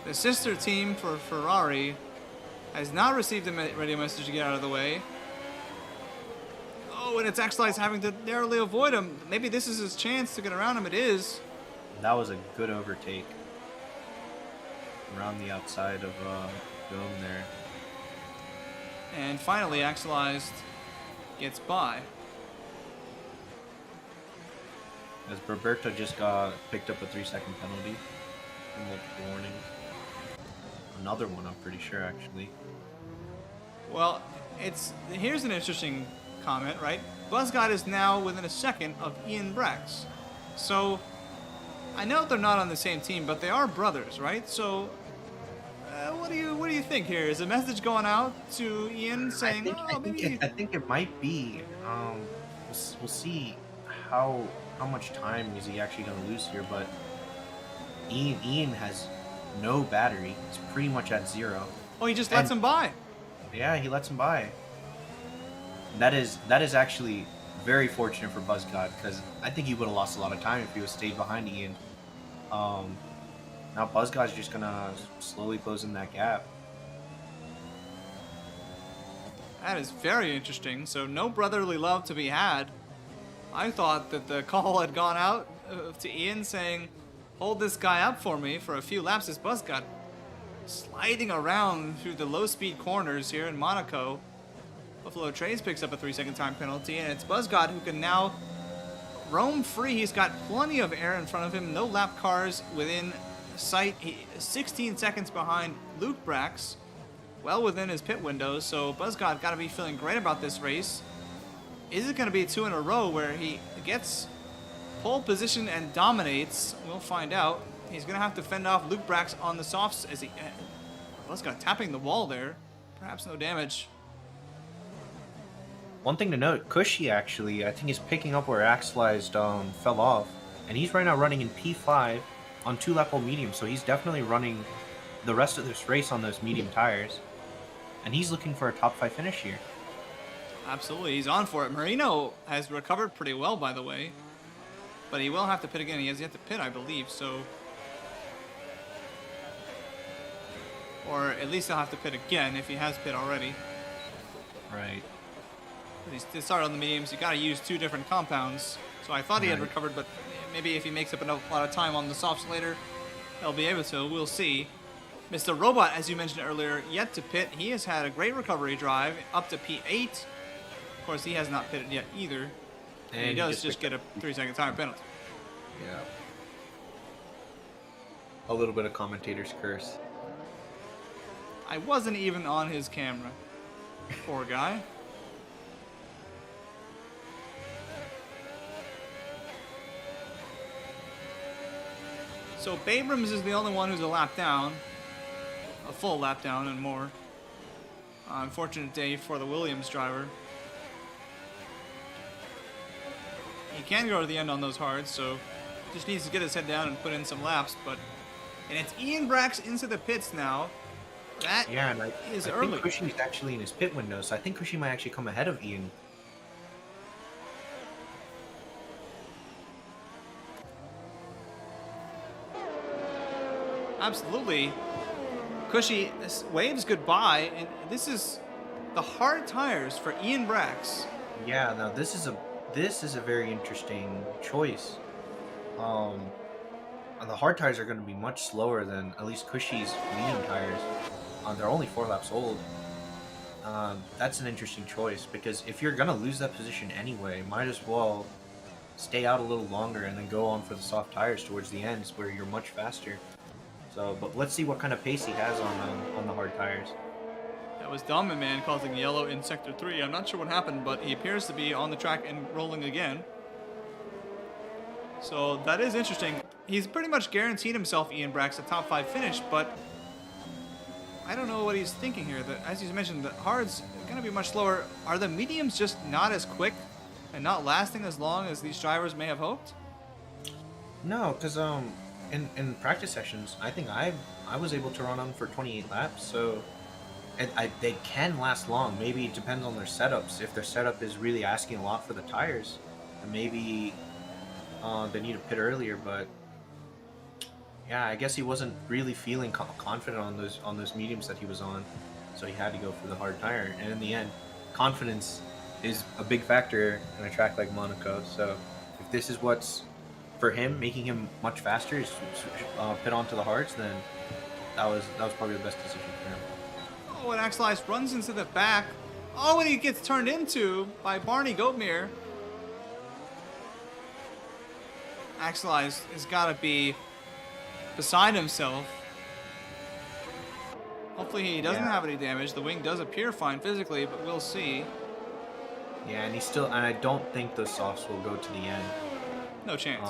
A: The sister team for Ferrari has not received a radio message to get out of the way. Oh, and it's Axelice having to narrowly avoid him. Maybe this is his chance to get around him. It is.
B: that was a good overtake around the outside of Dome there.
A: And finally, Axelized gets by.
B: As Roberto just got picked up a 3-second penalty and multiple warnings. Another one, I'm pretty sure, actually.
A: Well, here's an interesting comment, right? BuzzGod is now within a second of Ian Brax. So, I know they're not on the same team, but they are brothers, right? So, what do you think here? Is a message going out to Ian saying,
B: I think it might be. We'll see how much time is he actually going to lose here, but Ian has no battery. It's pretty much at 0.
A: Oh, he just lets him by.
B: Yeah, he lets him by. That is actually very fortunate for BuzzGod, because I think he would have lost a lot of time if he was stayed behind Ian. Now BuzzGod's just gonna slowly close in that gap.
A: That is very interesting. So no brotherly love to be had. I thought that the call had gone out to Ian saying, hold this guy up for me for a few laps as BuzzGod sliding around through the low-speed corners here in Monaco. Buffalo Trace picks up a 3-second time penalty, and it's BuzzGod who can now roam free. He's got plenty of air in front of him. No lap cars within sight. 16 seconds behind Luke Brax, well within his pit windows. So BuzzGod got to be feeling great about this race. Is it going to be 2 in a row where he gets pole position and dominates? We'll find out. He's going to have to fend off Luke Brax on the softs as he... BuzzGod tapping the wall there. Perhaps no damage.
B: One thing to note, Cushy actually, I think, is picking up where Axelized fell off. And he's right now running in P5 on 2-level medium, so he's definitely running the rest of this race on those medium tires. And he's looking for a top 5 finish here.
A: Absolutely, he's on for it. Marino has recovered pretty well, by the way. But he will have to pit again. He has yet to pit, I believe, so... Or at least he'll have to pit again if he has pit already.
B: Right.
A: But he's started on the mediums. You gotta use 2 different compounds. So I thought he had recovered, but maybe if he makes up a lot of time on the softs later, he'll be able to. We'll see. Mr. Robot, as you mentioned earlier, yet to pit. He has had a great recovery drive up to P8. Of course, he has not pitted yet either. And he does just get a 3-second time penalty.
B: Yeah. A little bit of commentator's curse.
A: I wasn't even on his camera. Poor guy. So Babrams is the only one who's a lap down. A full lap down and more. Unfortunate day for the Williams driver. He can go to the end on those hards, so just needs to get his head down and put in some laps. And it's Ian Brax into the pits now. That is early.
B: I think Cushy's actually in his pit window, so I think Cushy might actually come ahead of Ian.
A: Absolutely. Cushy waves goodbye, and this is the hard tires for Ian Brax.
B: Yeah, now this is a very interesting choice. Um, the hard tires are going to be much slower than at least Cushy's medium tires. They're only 4 laps old. That's an interesting choice because if you're gonna lose that position anyway, might as well stay out a little longer and then go on for the soft tires towards the ends where you're much faster. So, but let's see what kind of pace he has on the hard tires.
A: That was Dominant Man causing yellow in Sector 3. I'm not sure what happened, but he appears to be on the track and rolling again. So that is interesting. He's pretty much guaranteed himself, Ian Brax, a top 5 finish, but I don't know what he's thinking here. As you mentioned, the hards are going to be much slower. Are the mediums just not as quick and not lasting as long as these drivers may have hoped?
B: No, because in practice sessions, I think I was able to run them for 28 laps, so they can last long. Maybe it depends on their setups. If their setup is really asking a lot for the tires, then maybe they need to pit earlier. But yeah, I guess he wasn't really feeling confident on those mediums that he was on, so he had to go for the hard tire. And in the end, confidence is a big factor in a track like Monaco. So if this is what's for him, making him much faster, is pit onto the hards, then that was probably the best decision for him.
A: Oh, and Axel Ice runs into the back. Oh, and he gets turned into by Barney Goatmere. Axel Ice has got to be beside himself. Hopefully he doesn't have any damage. The wing does appear fine physically, but we'll see.
B: Yeah, and I don't think those softs will go to the end.
A: No chance.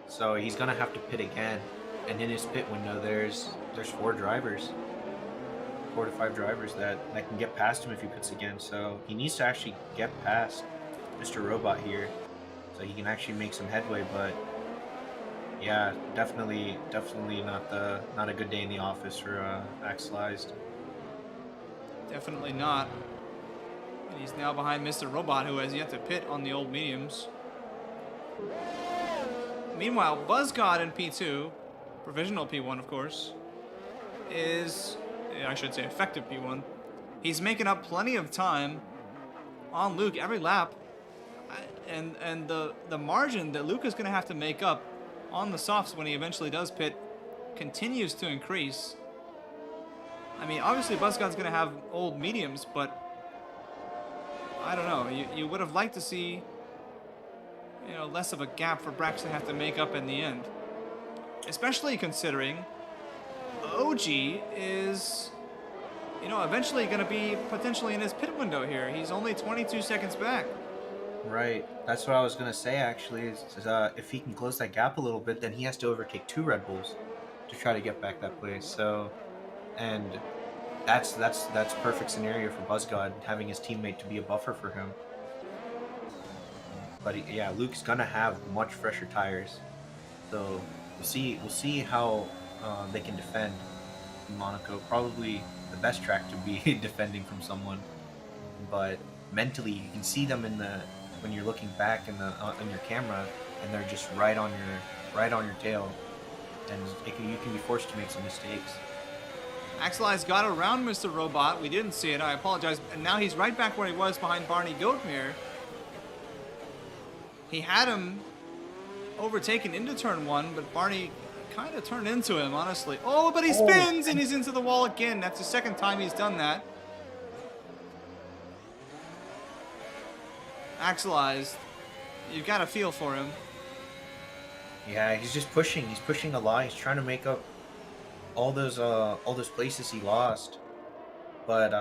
B: So he's gonna have to pit again, and in his pit window, there's 4 drivers, 4 to 5 drivers that can get past him if he pits again. So he needs to actually get past Mr. Robot here, so he can actually make some headway. But yeah, definitely not a good day in the office for Axelized.
A: Definitely not. And he's now behind Mr. Robot, who has yet to pit on the old mediums. Meanwhile, BuzzGod in P2, provisional P1 of course, is, I should say effective P1. He's making up plenty of time on Luke every lap. And the margin that Luke is going to have to make up on the softs when he eventually does pit continues to increase. I mean, obviously BuzzGod's going to have old mediums, but I don't know. You would have liked to see, less of a gap for Brax to have to make up in the end. Especially considering OG is, eventually going to be potentially in his pit window here. He's only 22 seconds back.
B: Right. That's what I was going to say, actually. Is if he can close that gap a little bit, then he has to overtake 2 Red Bulls to try to get back that place. So, and that's perfect scenario for BuzzGod, having his teammate to be a buffer for him. But yeah, Luke's gonna have much fresher tires, so we'll see how they can defend in Monaco. Probably the best track to be defending from someone, but mentally you can see them when you're looking back in your camera, and they're just right on your tail, and you can be forced to make some mistakes.
A: Axel Eyes got around Mr. Robot. We didn't see it. I apologize. And now he's right back where he was behind Barney Goatmere. He had him overtaken into turn 1, but Barney kind of turned into him, honestly. Oh, but he spins and he's into the wall again. That's the second time he's done that. Axel Eyes, you've got a feel for him.
B: Yeah, he's just pushing. He's pushing a lot. He's trying to make up all those places he lost. But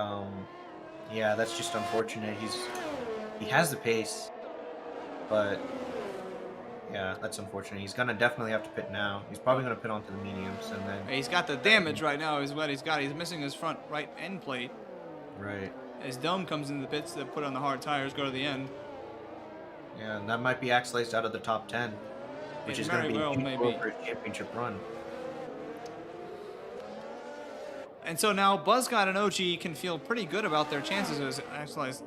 B: yeah, that's just unfortunate. He has the pace, but yeah, that's unfortunate. He's gonna definitely have to pit now. He's probably gonna pit onto the mediums, and then
A: He's got the damage right now is what he's got. He's missing his front right end plate.
B: right.
A: His dome comes in the pits that put on the hard tires, go to the end.
B: Yeah, and that might be Axelized out of the top 10, which is going to be a huge goal for a championship run.
A: And so now BuzzGod and OG can feel pretty good about their chances as Axelized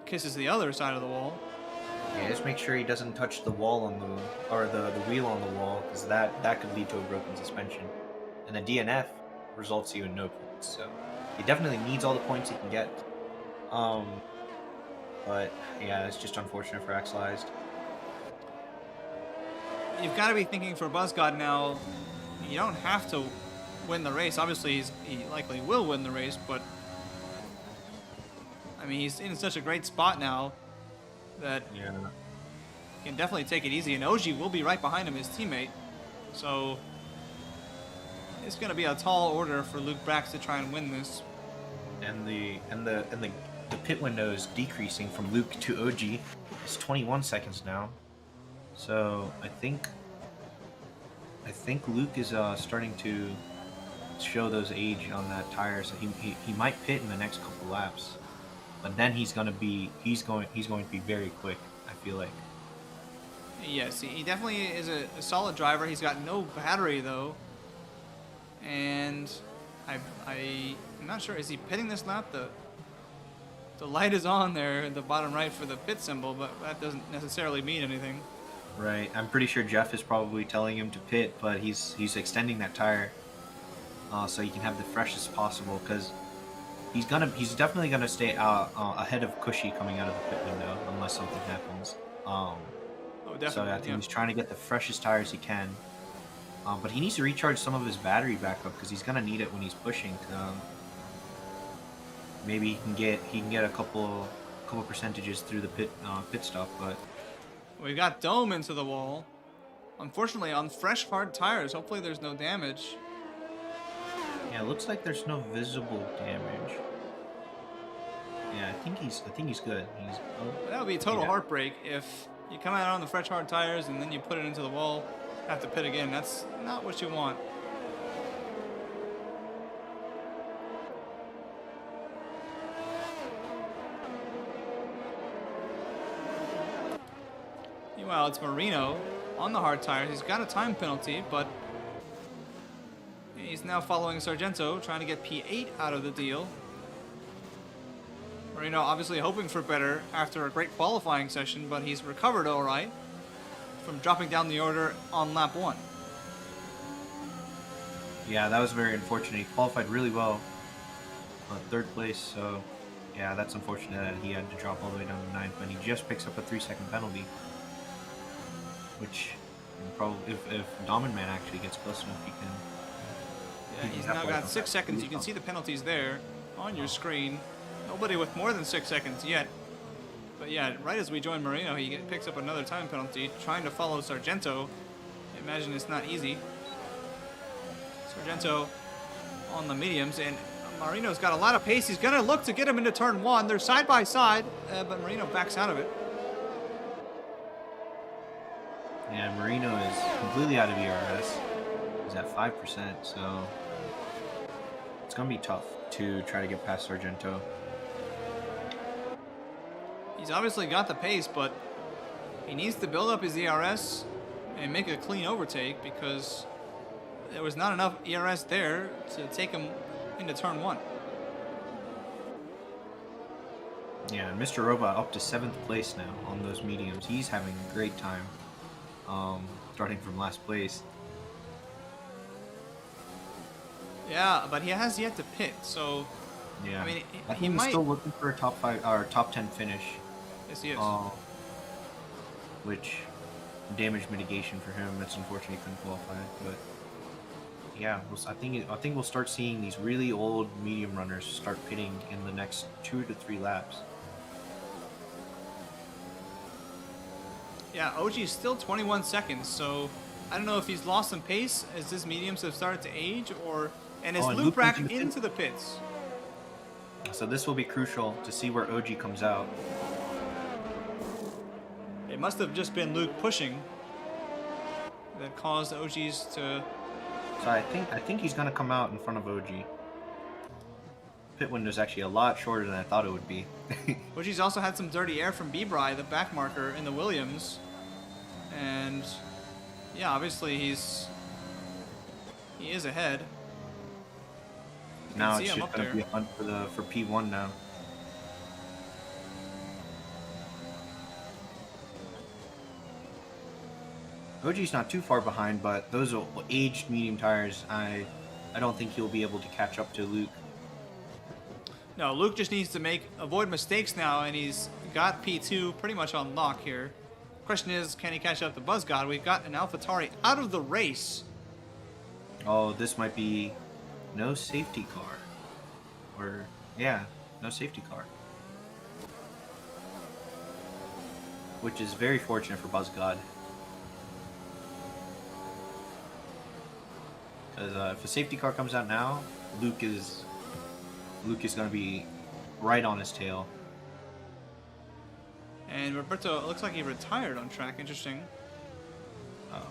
A: kisses the other side of the wall.
B: Yeah, just make sure he doesn't touch the wall the wheel on the wall, because that could lead to a broken suspension. And a DNF results you in no points. So he definitely needs all the points he can get. Um, but yeah, it's just unfortunate for Axelized.
A: You've got to be thinking for Buzzgod now, you don't have to win the race. Obviously, he likely will win the race, but I mean, he's in such a great spot now that
B: Yeah.
A: he can definitely take it easy. And Oji will be right behind him, his teammate. So it's going to be a tall order for Luke Brax to try and win this.
B: And the pit window is decreasing from Luke to OG. It's 21 seconds now. So I think Luke is starting to show those age on that tire. So he might pit in the next couple laps, but then he's going to be very quick. I feel like.
A: Yes, he definitely is a solid driver. He's got no battery though, and I'm not sure. Is he pitting this lap? The light is on there at the bottom right for the pit symbol, but that doesn't necessarily mean anything.
B: Right. I'm pretty sure Jeff is probably telling him to pit, but he's extending that tire so he can have the freshest possible, because he's definitely gonna stay ahead of Cushy coming out of the pit window unless something happens.
A: Oh, definitely.
B: So I think
A: yeah.
B: he's trying to get the freshest tires he can. But he needs to recharge some of his battery back up because he's gonna need it when he's pushing. Maybe he can get a couple percentages through the pit stop, but
A: We got Dome into the wall. Unfortunately, on fresh hard tires. Hopefully, there's no damage.
B: yeah, it looks like there's no visible damage. Yeah, I think he's good.
A: That would be a total
B: Yeah.
A: heartbreak if you come out on the fresh hard tires and then you put it into the wall, have to pit again. That's not what you want. Meanwhile, it's Marino on the hard tires. He's got a time penalty, but he's now following Sargento, trying to get P8 out of the deal. Marino obviously hoping for better after a great qualifying session, but he's recovered all right from dropping down the order on lap 1.
B: Yeah, that was very unfortunate. He qualified really well, third place. So yeah, that's unfortunate that he had to drop all the way down to 9th, but he just picks up a 3-second penalty. Which probably, if Domin Man actually gets close enough, he can.
A: Yeah, he's now got 6 seconds. You can see the penalties there on your screen. Nobody with more than 6 seconds yet. But yeah, right as we join Marino, he picks up another time penalty, trying to follow Sargento. I imagine it's not easy. Sargento on the mediums, and Marino's got a lot of pace. He's going to look to get him into turn 1. They're side by side, but Marino backs out of it.
B: Yeah, Marino is completely out of ERS. He's at 5%, so it's gonna be tough to try to get past Sargento.
A: He's obviously got the pace, but he needs to build up his ERS and make a clean overtake because there was not enough ERS there to take him into turn 1.
B: Yeah, and Mr. Robot up to 7th place now on those mediums. He's having a great time, starting from last place.
A: Yeah, but he has yet to pit, so
B: Yeah,
A: I mean,
B: I
A: he
B: think he's
A: might.
B: still looking for a top 5 or top 10 finish.
A: Yes, he is.
B: Which damage mitigation for him. It's unfortunate he couldn't qualify, but yeah, I think we'll start seeing these really old medium runners start pitting in the next 2 to 3 laps.
A: Yeah, OG is still 21 seconds, so I don't know if he's lost some pace as his mediums have started to age, and is
B: and
A: Luke
B: Luke
A: back
B: into the
A: into the pits.
B: So this will be crucial to see where OG comes out.
A: It must have just been Luke pushing that caused OG's to.
B: So I think he's gonna come out in front of OG. Pit window is actually a lot shorter than I thought it would be.
A: OG's also had some dirty air from Bebry, the back marker in the Williams, and yeah, obviously he is ahead. You
B: Now
A: can
B: it's
A: see him
B: just
A: up
B: gonna
A: there.
B: be a hunt for P1 now. OG's not too far behind, but those aged medium tires, I don't think he'll be able to catch up to Luke.
A: No, Luke just needs to avoid mistakes now, and he's got P2 pretty much on lock here. Question is, can he catch up to BuzzGod? We've got an AlphaTauri out of the race.
B: Oh, this might be no safety car. Or, yeah, no safety car. Which is very fortunate for BuzzGod. Because if a safety car comes out now, Luke is going to be right on his tail.
A: And Roberto, it looks like he retired on track. Interesting.
B: Oh.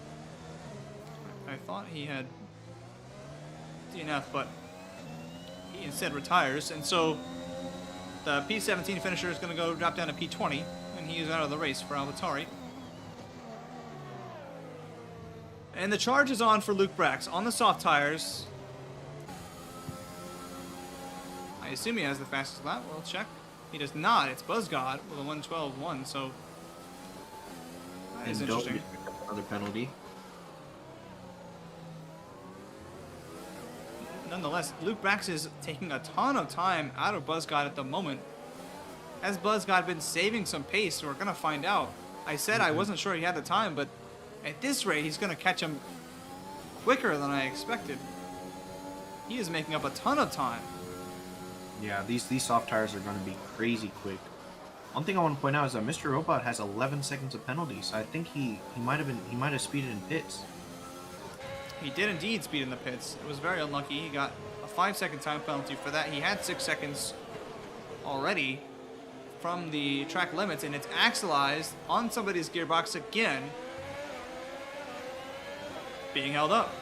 A: I thought he had DNF, but he instead retires. And so the P17 finisher is going to go drop down to P20, and he is out of the race for AlphaTauri. And the charge is on for Luke Brax on the soft tires. I assume he has the fastest lap. We'll check. He does not. It's BuzzGod with a 1:12.1, so that is interesting.
B: Another penalty.
A: Nonetheless, Luke Brax is taking a ton of time out of BuzzGod at the moment. Has BuzzGod been saving some pace? We're going to find out. I said I wasn't sure he had the time, but at this rate, he's going to catch him quicker than I expected. He is making up a ton of time.
B: Yeah, these soft tires are going to be crazy quick. One thing I want to point out is that Mr. Robot has 11 seconds of penalties. I think he might have speeded in pits.
A: He did indeed speed in the pits. It was very unlucky. He got a 5-second time penalty for that. He had 6 seconds already from the track limits, and it's axleized on somebody's gearbox again, being held up.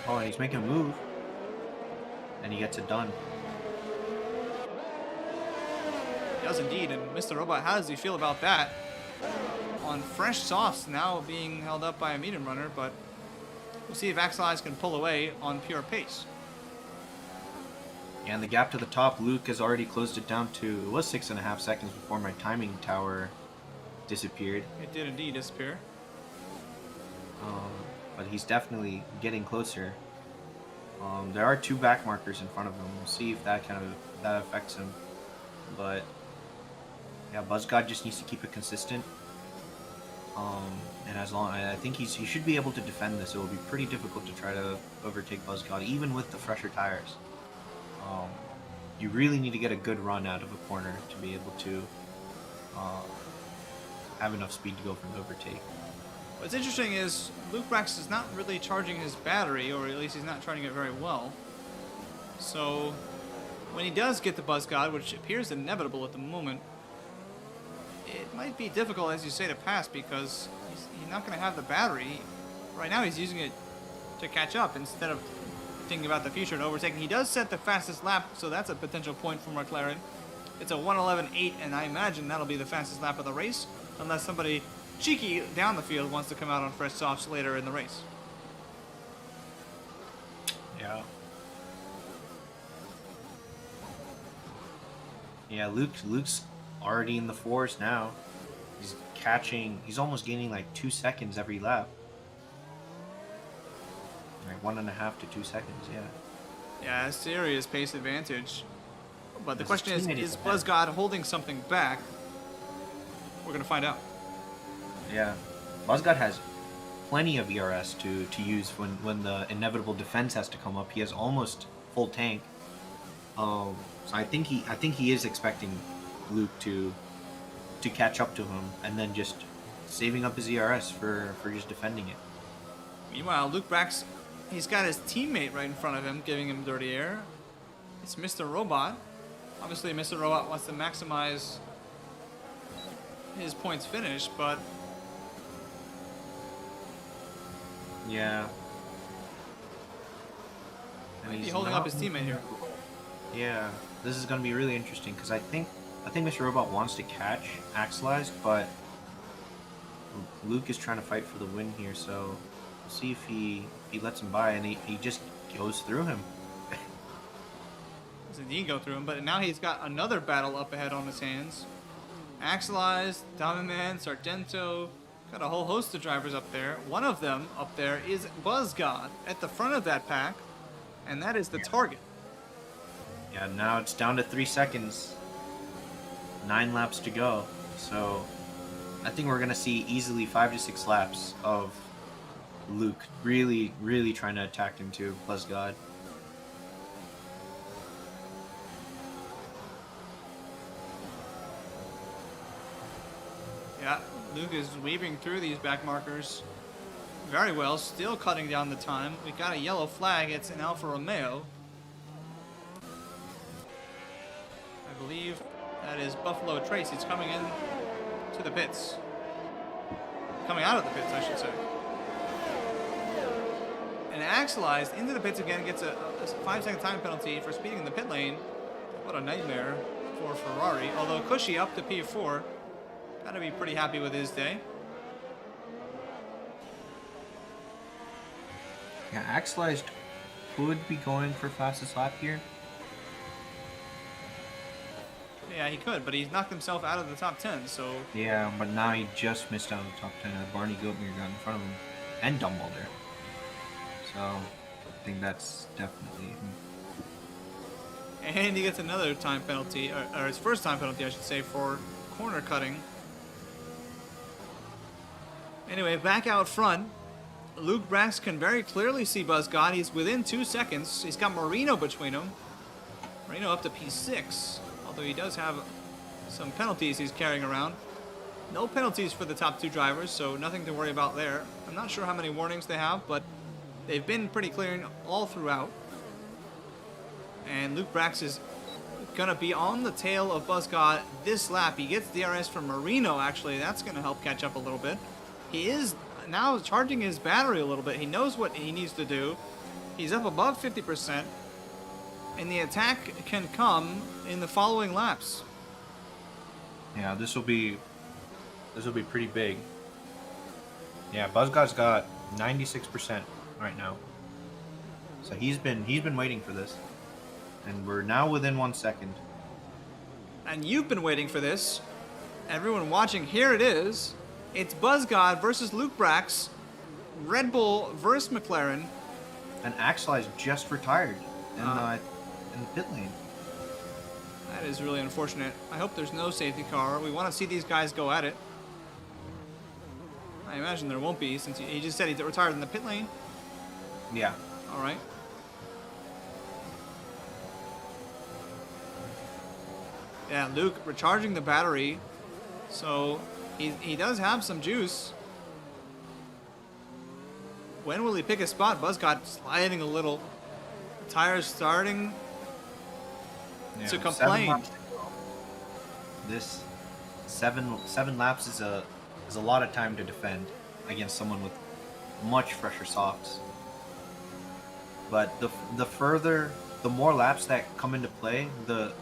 B: Oh, and he's making a move. And he gets it done.
A: He does indeed, and Mr. Robot, how does he feel about that? On fresh softs now being held up by a medium runner, but we'll see if Axelize can pull away on pure pace.
B: And the gap to the top, Luke has already closed it down to, it was 6.5 seconds before my timing tower disappeared.
A: It did indeed disappear.
B: But he's definitely getting closer. There are 2 back markers in front of him. We'll see if that affects him. But yeah, BuzzGod just needs to keep it consistent. And I think he should be able to defend this. It will be pretty difficult to try to overtake BuzzGod, even with the fresher tires. You really need to get a good run out of a corner to be able to have enough speed to go for an overtake.
A: What's interesting is Luke Brax is not really charging his battery, or at least he's not charging it very well. So when he does get the BuzzGod, which appears inevitable at the moment, it might be difficult, as you say, to pass because he's not going to have the battery. Right now he's using it to catch up instead of thinking about the future and overtaking. He does set the fastest lap, so that's a potential point for McLaren. It's a 1:11.8, and I imagine that'll be the fastest lap of the race, unless somebody cheeky down the field wants to come out on fresh softs later in the race.
B: Yeah. Yeah, Luke's already in the 4s now. He's almost gaining like 2 seconds every lap. Like 1.5 to 2 seconds, yeah.
A: Yeah, a serious pace advantage. But the
B: Because
A: question
B: his
A: is
B: teammate is
A: BuzzGod holding something back? We're going to find out.
B: Yeah. BuzzGod has plenty of ERS to use when the inevitable defense has to come up. He has almost full tank. So I think he is expecting Luke to catch up to him and then just saving up his ERS for just defending it.
A: Meanwhile, Luke Brax, he's got his teammate right in front of him, giving him dirty air. It's Mr. Robot. Obviously, Mr. Robot wants to maximize his points finish, but
B: yeah. And
A: he's
B: he's
A: holding
B: not
A: up his teammate here.
B: Yeah, this is going to be really interesting because I think Mr. Robot wants to catch Axelized, but Luke is trying to fight for the win here, so we'll see if he lets him by, and he just goes through him.
A: Does indeed go through him, but now he's got another battle up ahead on his hands. Axelized, Dominman, Sargento, got a whole host of drivers up there. One of them up there is BuzzGod at the front of that pack, and that is the target.
B: Yeah, now it's down to 3 seconds. 9 laps to go. So I think we're gonna see easily 5 to 6 laps of Luke really, really trying to attack into Buzzgod.
A: Yeah, Luke is weaving through these back markers very well, still cutting down the time. We got a yellow flag. It's an Alfa Romeo. I believe that is Buffalo Trace. He's coming in to the pits. Coming out of the pits, I should say. And Axelized into the pits again, gets a 5-second time penalty for speeding in the pit lane. What a nightmare for Ferrari. Although Cushy up to P4. Gotta be pretty happy with his day.
B: Yeah, Axelized could be going for fastest lap here.
A: Yeah, he could, but he's knocked himself out of the top 10, so...
B: Yeah, but now he just missed out on the top 10. Barney Goatmere got in front of him. And Dumbledore. So, I think that's definitely...
A: And he gets another time penalty, or his first time penalty, I should say, for corner cutting. Anyway, back out front, Luke Brax can very clearly see Buzzgod. He's within 2 seconds. He's got Marino between him. Marino up to P6, although he does have some penalties he's carrying around. No penalties for the top 2 drivers, so nothing to worry about there. I'm not sure how many warnings they have, but they've been pretty clear all throughout. And Luke Brax is gonna be on the tail of Buzzgod this lap. He gets DRS from Marino, actually. That's gonna help catch up a little bit. He is now charging his battery a little bit. He knows what he needs to do. He's up above 50%. And the attack can come in the following laps.
B: Yeah, this will be pretty big. Yeah, Buzzgod's got 96% right now. So he's been waiting for this. And we're now within 1 second.
A: And you've been waiting for this. Everyone watching, here it is. It's Buzzgod versus Luke Brax. Red Bull versus McLaren.
B: And Axelized just retired in the pit lane.
A: That is really unfortunate. I hope there's no safety car. We want to see these guys go at it. I imagine there won't be, since he just said he retired in the pit lane.
B: Yeah.
A: All right. Yeah, Luke recharging the battery. So he does have some juice. When will he pick a spot? Buzzcott sliding a little. Tires starting to complain.
B: This seven laps is a lot of time to defend against someone with much fresher softs. But the more laps that come into play, the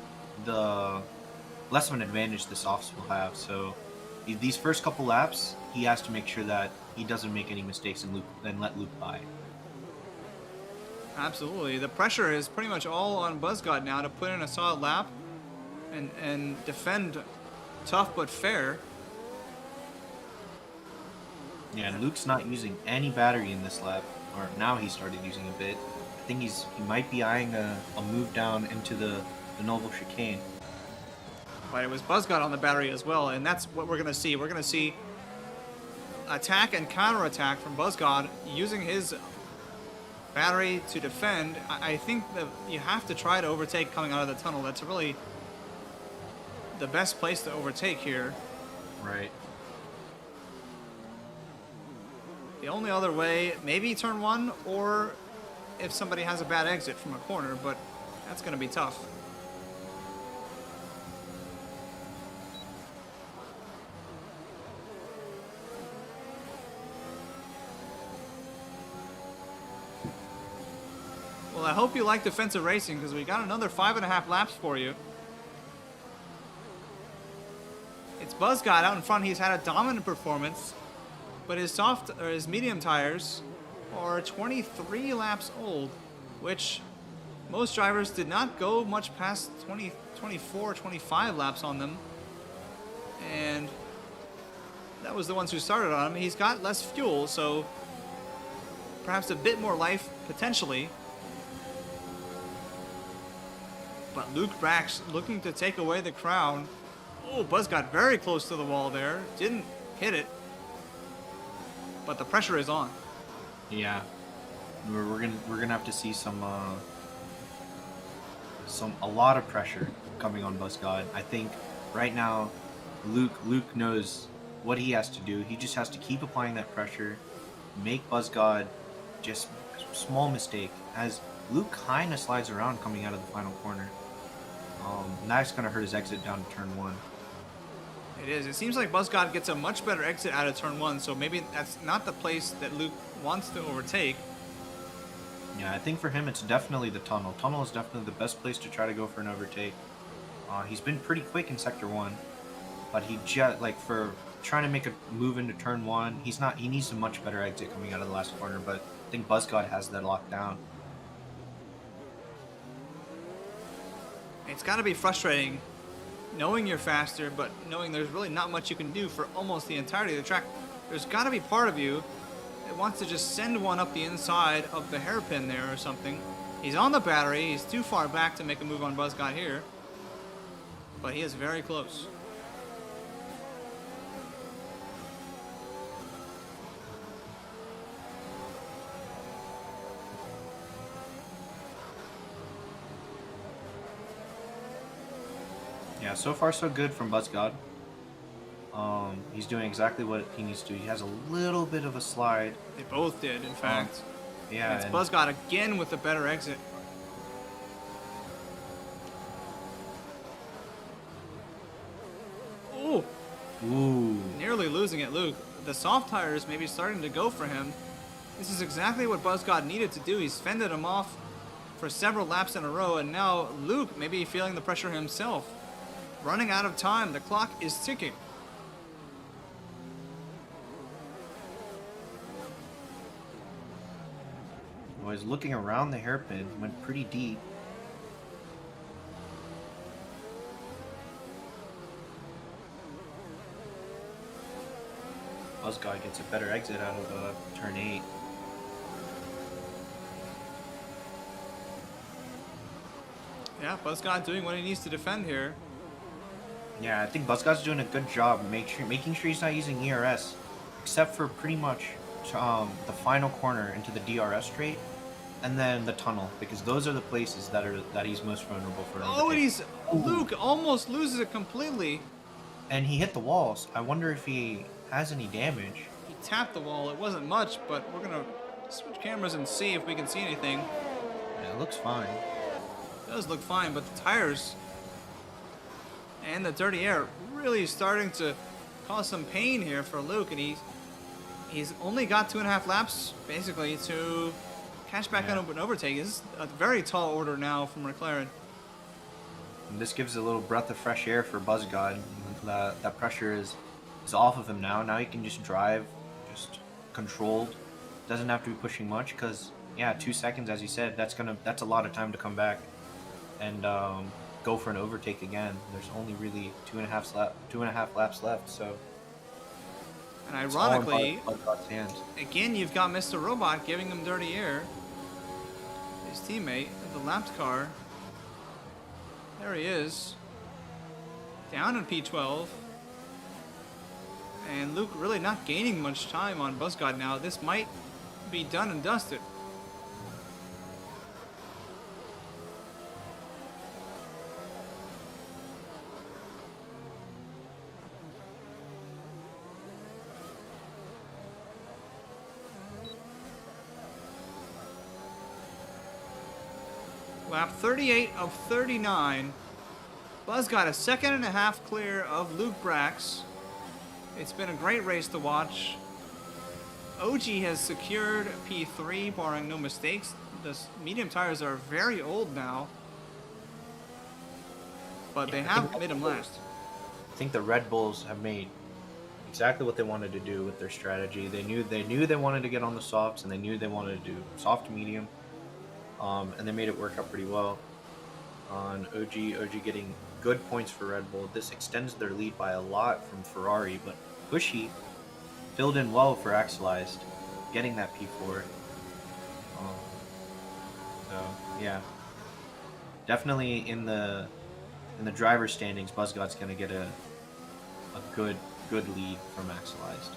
B: less of an advantage the softs will have. So these first couple laps, he has to make sure that he doesn't make any mistakes and let Luke by.
A: Absolutely. The pressure is pretty much all on Buzzcott now to put in a solid lap and defend tough but fair.
B: Yeah, and Luke's not using any battery in this lap, or now he started using a bit. I think he might be eyeing a move down into the Noble Chicane.
A: But it was Buzzcott on the battery as well, and that's what we're going to see. We're going to see attack and counterattack from Buzzcott using his battery to defend. I think that you have to try to overtake coming out of the tunnel. That's really the best place to overtake here.
B: Right.
A: The only other way, maybe turn one, or if somebody has a bad exit from a corner, but that's going to be tough. Well, I hope you like defensive racing, because we got another 5.5 laps for you. It's Buzzcott out in front. He's had a dominant performance, but his medium tires are 23 laps old, which most drivers did not go much past 20, 24, 25 laps on them. And that was the ones who started on him. He's got less fuel, so perhaps a bit more life potentially. But Luke Brax looking to take away the crown. Oh, Buzz got very close to the wall there. Didn't hit it. But the pressure is on.
B: Yeah, we're gonna have to see a lot of pressure coming on Buzzgod. I think right now, Luke knows what he has to do. He just has to keep applying that pressure, make Buzzgod just small mistake as Luke kind of slides around coming out of the final corner. And that's gonna hurt his exit down to turn 1.
A: It is. It seems like Buzzgod gets a much better exit out of turn 1, so maybe that's not the place that Luke wants to overtake.
B: Yeah, I think for him it's definitely the tunnel. Tunnel is definitely the best place to try to go for an overtake. He's been pretty quick in sector 1, but he just like for trying to make a move into turn 1, he's not. He needs a much better exit coming out of the last corner, but I think Buzzgod has that locked down.
A: It's got to be frustrating knowing you're faster, but knowing there's really not much you can do for almost the entirety of the track. There's got to be part of you that wants to just send one up the inside of the hairpin there or something. He's on the battery. He's too far back to make a move on Buzzgod here, but he is very close.
B: Yeah, so far so good from Buzzgod. He's doing exactly what he needs to. He has a little bit of a slide.
A: They both did, in fact.
B: Yeah,
A: It's Buzzgod again with the better exit. Oh,
B: ooh,
A: nearly losing it, Luke. The soft tires may be starting to go for him. This is exactly what Buzzgod needed to do. He's fended him off for several laps in a row, and now Luke may be feeling the pressure himself. Running out of time. The clock is ticking.
B: well, he's looking around the hairpin. Went pretty deep. Buzzgod gets a better exit out of turn 8.
A: Yeah, Buzzgod doing what he needs to defend here.
B: Yeah, I think Buzzgod's doing a good job making sure he's not using ERS, except for pretty much the final corner into the DRS straight, and then the tunnel, because those are the places that he's most vulnerable for.
A: Oh, and Luke almost loses it completely.
B: And he hit the walls. I wonder if he has any damage.
A: He tapped the wall. It wasn't much, but we're gonna switch cameras and see if we can see anything.
B: Yeah, it looks fine.
A: It does look fine, but the tires and the dirty air really starting to cause some pain here for Luke, and he's only got 2.5 laps basically to catch back on an overtake. This is a very tall order now from McLaren.
B: And this gives a little breath of fresh air for Buzzgod. That pressure is off of him now. Now he can just drive, just controlled. Doesn't have to be pushing much because, yeah, 2 seconds, as you said, that's a lot of time to come back and go for an overtake again. There's only really 2.5 laps left, so.
A: And ironically,
B: Buzzgod's hands.
A: again, you've got Mr. Robot giving him dirty air. His teammate, the lapped car. There he is. Down in P12. And Luke really not gaining much time on Buzzgod now. This might be done and dusted. Lap 38 of 39. Buzzgod a 2.5 clear of Luke Brax. It's been a great race to watch. OG has secured P3, barring no mistakes. The medium tires are very old now, but they have made them last.
B: I think the Red Bulls have made exactly what they wanted to do with their strategy. They knew they wanted to get on the softs, and they knew they wanted to do soft to medium, and they made it work out pretty well. On OG getting good points for Red Bull. This extends their lead by a lot from Ferrari, but Bushy filled in well for Axelized, getting that P4. So, yeah. definitely in the driver's standings, Buzzgod's gonna get a good lead from Axelized.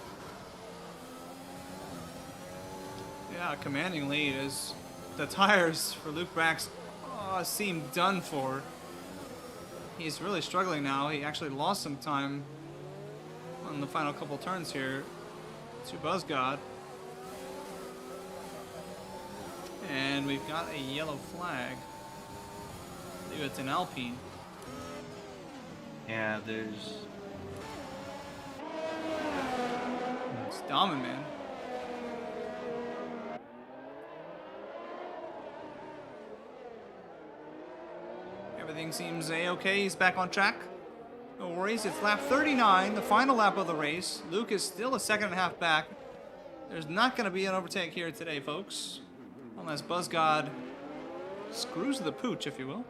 A: Yeah, commanding lead as the tires for Luke Brax seem done for. He's really struggling now. He actually lost some time on the final couple turns here to Buzzgod. And we've got a yellow flag. I believe it's an Alpine.
B: Yeah, there's
A: It's Dahmen, man. Everything seems a-okay. He's back on track. No worries. It's lap 39, the final lap of the race. Luke is still a second and a half back. There's not going to be an overtake here today, folks. Unless Buzzgod screws the pooch, if you will.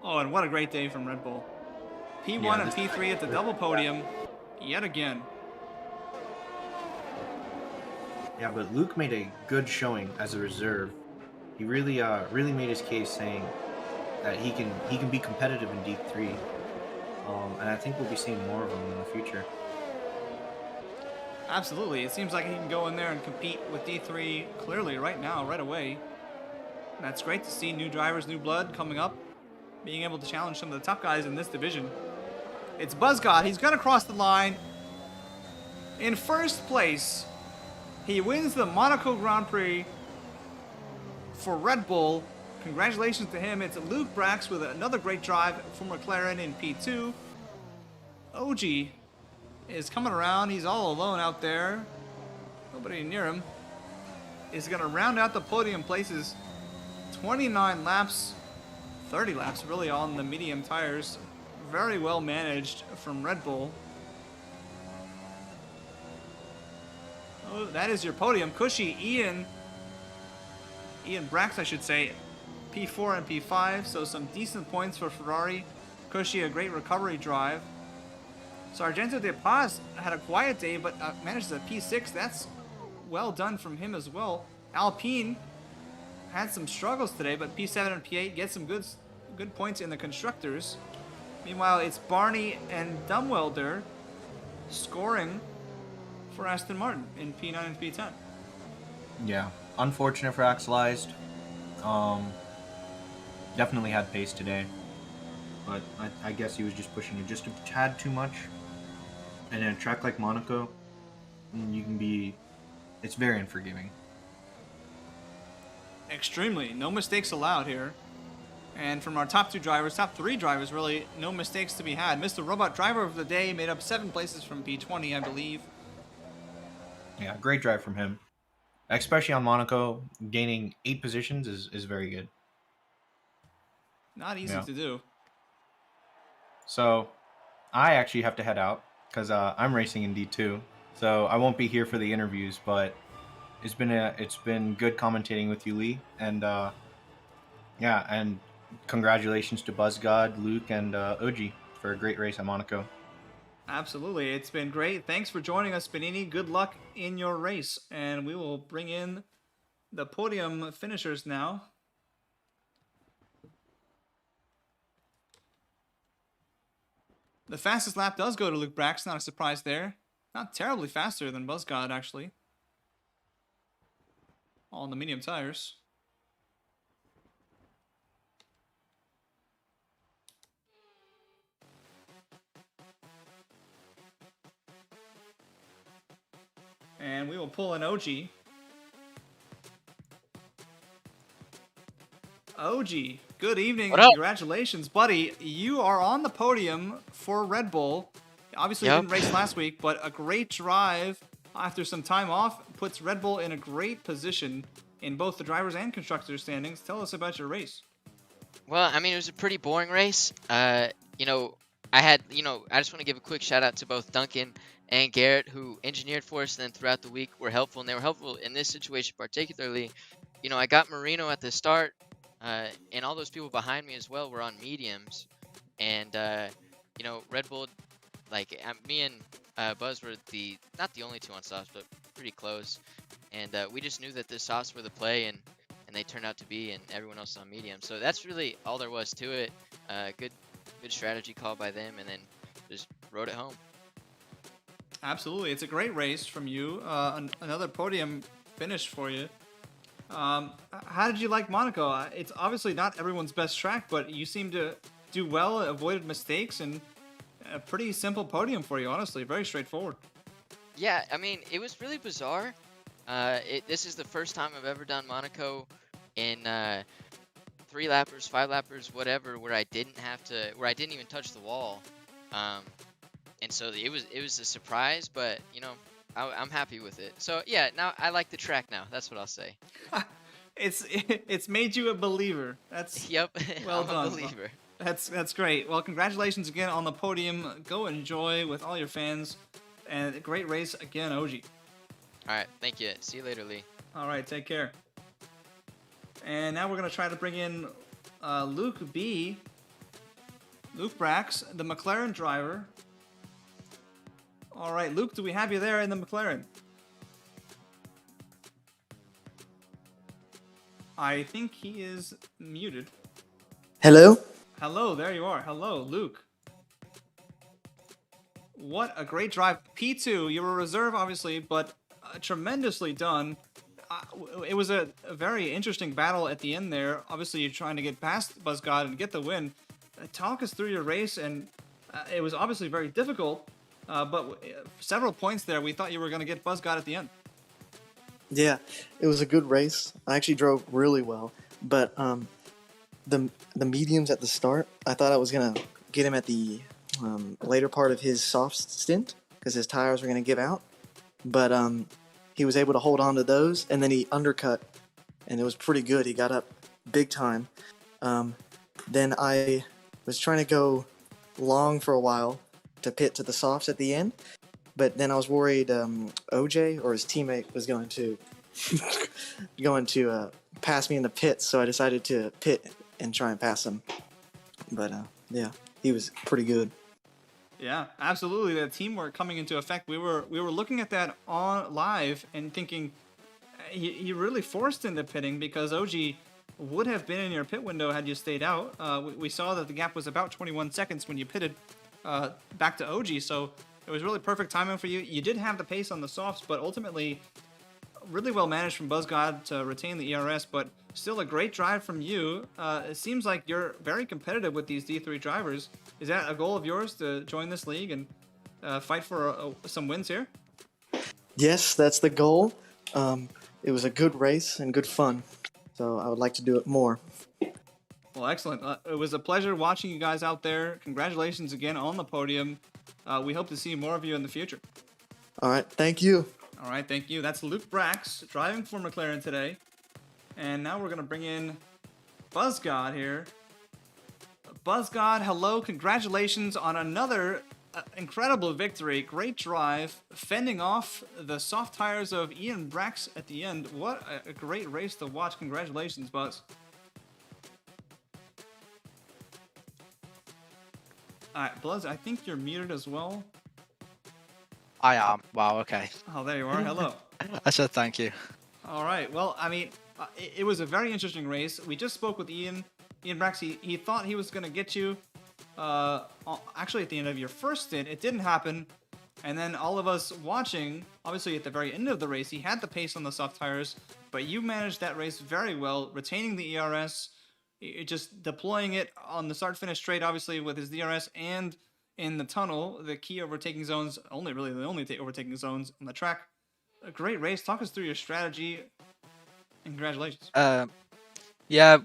A: Oh, and what a great day from Red Bull. P1
B: Yeah,
A: and P3 at the double podium yet again.
B: Yeah, but Luke made a good showing as a reserve. He really made his case, saying that he can be competitive in D3, and I think we'll be seeing more of him in the future.
A: Absolutely. It seems like he can go in there and compete with D3 clearly right now, right away. That's great to see new drivers, new blood coming up, being able to challenge some of the tough guys in this division. It's Buzzgod. He's going to cross the line. In first place, he wins the Monaco Grand Prix for Red Bull. Congratulations to him. It's Luke Brax with another great drive for McLaren in P2. OG is coming around. He's all alone out there. Nobody near him. Is going to round out the podium places. 29 laps, 30 laps really on the medium tires. Very well managed from Red Bull. Oh, that is your podium. Cushy, Ian Brax, I should say, P4 and P5, so some decent points for Ferrari. Cushy, a great recovery drive. Sargento de Paz had a quiet day, but managed a P6. That's well done from him as well. Alpine had some struggles today, but P7 and P8 get some good points in the constructors. Meanwhile, it's Barney and Dumbwelder scoring for Aston Martin in P9 and P10.
B: Yeah, unfortunate for Axelized. Definitely had pace today, but I guess he was just pushing it just a tad too much. And in a track like Monaco, it's very unforgiving.
A: Extremely. No mistakes allowed here. And from our top three drivers, really, no mistakes to be had. Mr. Robot Driver of the Day made up 7 places from P20, I believe.
B: Yeah, great drive from him. Especially on Monaco, gaining 8 positions is very good.
A: Not easy to do.
B: So, I actually have to head out because I'm racing in D2. So I won't be here for the interviews, but it's been good commentating with you, Lee, and and congratulations to Buzzgod, Luke, and OG for a great race at Monaco.
A: Absolutely. It's been great. Thanks for joining us, Benini. Good luck in your race. And we will bring in the podium finishers now. The fastest lap does go to Luke Brax. Not a surprise there. Not terribly faster than Buzzgod, actually. All on the medium tires. And we will pull an OG. OG, good evening. Congratulations, buddy. You are on the podium for Red Bull. Obviously, you didn't race last week, but a great drive after some time off puts Red Bull in a great position in both the drivers and constructors standings. Tell us about your race.
C: Well, I mean, it was a pretty boring race. I just want to give a quick shout out to both Duncan and Garrett, who engineered for us and then throughout the week were helpful, and they were helpful in this situation particularly. I got Marino at the start, and all those people behind me as well were on mediums, and Red Bull, me and Buzz were not the only two on softs, but pretty close. and we just knew that the softs were the play, and they turned out to be, and everyone else on medium. So that's really all there was to it. Good strategy call by them, and then just rode it home.
A: Absolutely, it's a great race from you. Another podium finish for you. How did you like Monaco? It's obviously not everyone's best track, but you seem to do well, avoided mistakes, and a pretty simple podium for you, honestly. Very straightforward.
C: Yeah, I mean, it was really bizarre. This is the first time I've ever done Monaco in 3-lappers, 5-lappers, whatever, where I didn't even touch the wall. And so it was a surprise, but I'm happy with it. So yeah, now I like the track now. That's what I'll say.
A: It's made you a believer. That's
C: Yep.
A: well
C: I'm
A: done.
C: a believer.
A: That's great. Well, congratulations again on the podium. Go enjoy with all your fans, and great race again, OG.
C: All right, thank you. See you later, Lee.
A: All right, take care. And now we're gonna try to bring in Luke Brax, the McLaren driver. All right, Luke, do we have you there in the McLaren? I think he is muted.
D: Hello?
A: Hello, there you are. Hello, Luke. What a great drive. P2, you were a reserve, obviously, but tremendously done. It was a very interesting battle at the end there. Obviously, you're trying to get past BuzzGod and get the win. Talk us through your race, and it was obviously very difficult, but several points there, we thought you were going to get BuzzGod at the end.
D: Yeah, it was a good race. I actually drove really well, but the mediums at the start, I thought I was gonna get him at the later part of his soft stint because his tires were gonna give out, but he was able to hold on to those, and then he undercut, and it was pretty good. He got up big time. Then I was trying to go long for a while to pit to the softs at the end. But then I was worried OJ or his teammate was going to pass me in the pits, so I decided to pit and try and pass him. But yeah, he was pretty good.
A: Yeah, absolutely. The teamwork coming into effect. We were looking at that on live and thinking he really forced into pitting because OG would have been in your pit window had you stayed out. We saw that the gap was about 21 seconds when you pitted back to OG, so it was really perfect timing for you. You did have the pace on the softs, but ultimately really well managed from BuzzGod to retain the ERS, but still a great drive from you. It seems like you're very competitive with these D3 drivers. Is that a goal of yours to join this league and fight for some wins here?
D: Yes, that's the goal. It was a good race and good fun, so I would like to do it more.
A: Well, excellent. It was a pleasure watching you guys out there. Congratulations again on the podium. We hope to see more of you in the future.
D: All right, thank you.
A: All right, thank you. That's Luke Brax driving for McLaren today. And now we're going to bring in BuzzGod here. BuzzGod, hello. Congratulations on another incredible victory. Great drive, fending off the soft tires of Ian Brax at the end. What a great race to watch. Congratulations, Buzz. All right, Buzz, I think you're muted as well.
E: I am. Wow, okay.
A: Oh, there you are. Hello.
E: I said thank you.
A: All right. Well, I mean, it was a very interesting race. We just spoke with Ian Brax. He thought he was going to get you actually at the end of your first stint. It didn't happen. And then all of us watching, obviously at the very end of the race, he had the pace on the soft tires, but you managed that race very well, retaining the ERS, just deploying it on the start-finish straight, obviously, with his DRS and in the tunnel, the key overtaking zones, the only overtaking zones on the track. A great race. Talk us through your strategy. And congratulations.
E: Yeah,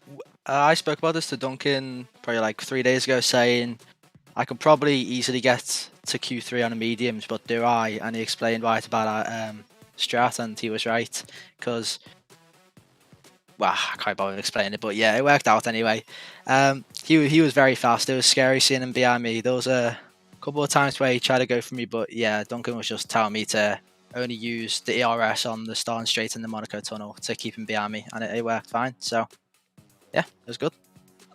E: I spoke about this to Duncan probably like 3 days ago, saying I could probably easily get to Q3 on the mediums, but do I? And he explained why it's about strat, and he was right, because, well, I can't bother explaining it, but yeah, it worked out anyway. He was very fast. It was scary seeing him behind me. There was a couple of times where he tried to go for me, but yeah, Duncan was just telling me to only use the ERS on the starting straight in the Monaco tunnel to keep him behind me, and it worked fine. So yeah, it was good.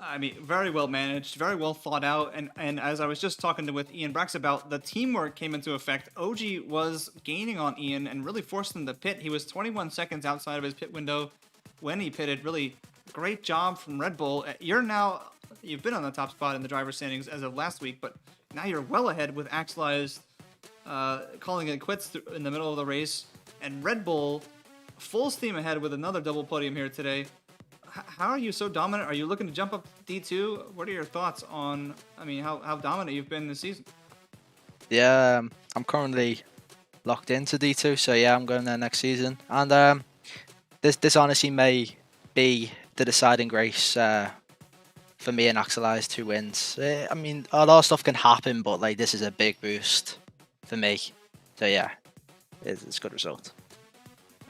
A: I mean, very well managed, very well thought out, and as I was just talking with Ian Brax about, the teamwork came into effect. OG was gaining on Ian and really forced him to pit. He was 21 seconds outside of his pit window when he pitted. Really great job from Red Bull. You've been on the top spot in the driver standings as of last week, but now you're well ahead with Axelize calling it quits in the middle of the race, and Red Bull full steam ahead with another double podium here today. How are you so dominant? Are you looking to jump up D2? What are your thoughts on, how dominant you've been this season?
E: Yeah, I'm currently locked into D2, so yeah, I'm going there next season. And this honestly may be the deciding race for me and Axelize 2 wins. I mean, a lot of stuff can happen, but like this is a big boost for me. So yeah, it's a good result.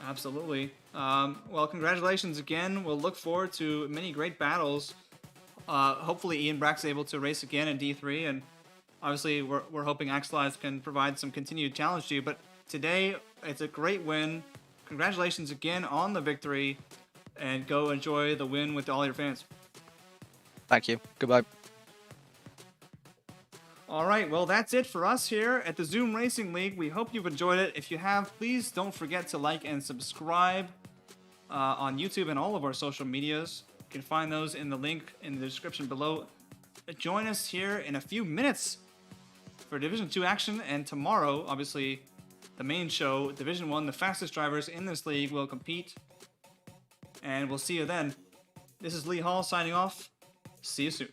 A: Absolutely. Well, congratulations again. We'll look forward to many great battles. Hopefully Ian Brack's able to race again in D3, and obviously we're hoping Axelize can provide some continued challenge to you. But today, it's a great win. Congratulations again on the victory, and go enjoy the win with all your fans.
E: Thank you. Goodbye.
A: All right, well, that's it for us here at the Zoom Racing League. We hope you've enjoyed it. If you have, please don't forget to like and subscribe on YouTube and all of our social medias. You can find those in the link in the description below. Join us here in a few minutes for Division 2 action, and tomorrow, obviously, the main show, Division 1, the fastest drivers in this league will compete, and we'll see you then. This is Lee Hall signing off. See you soon.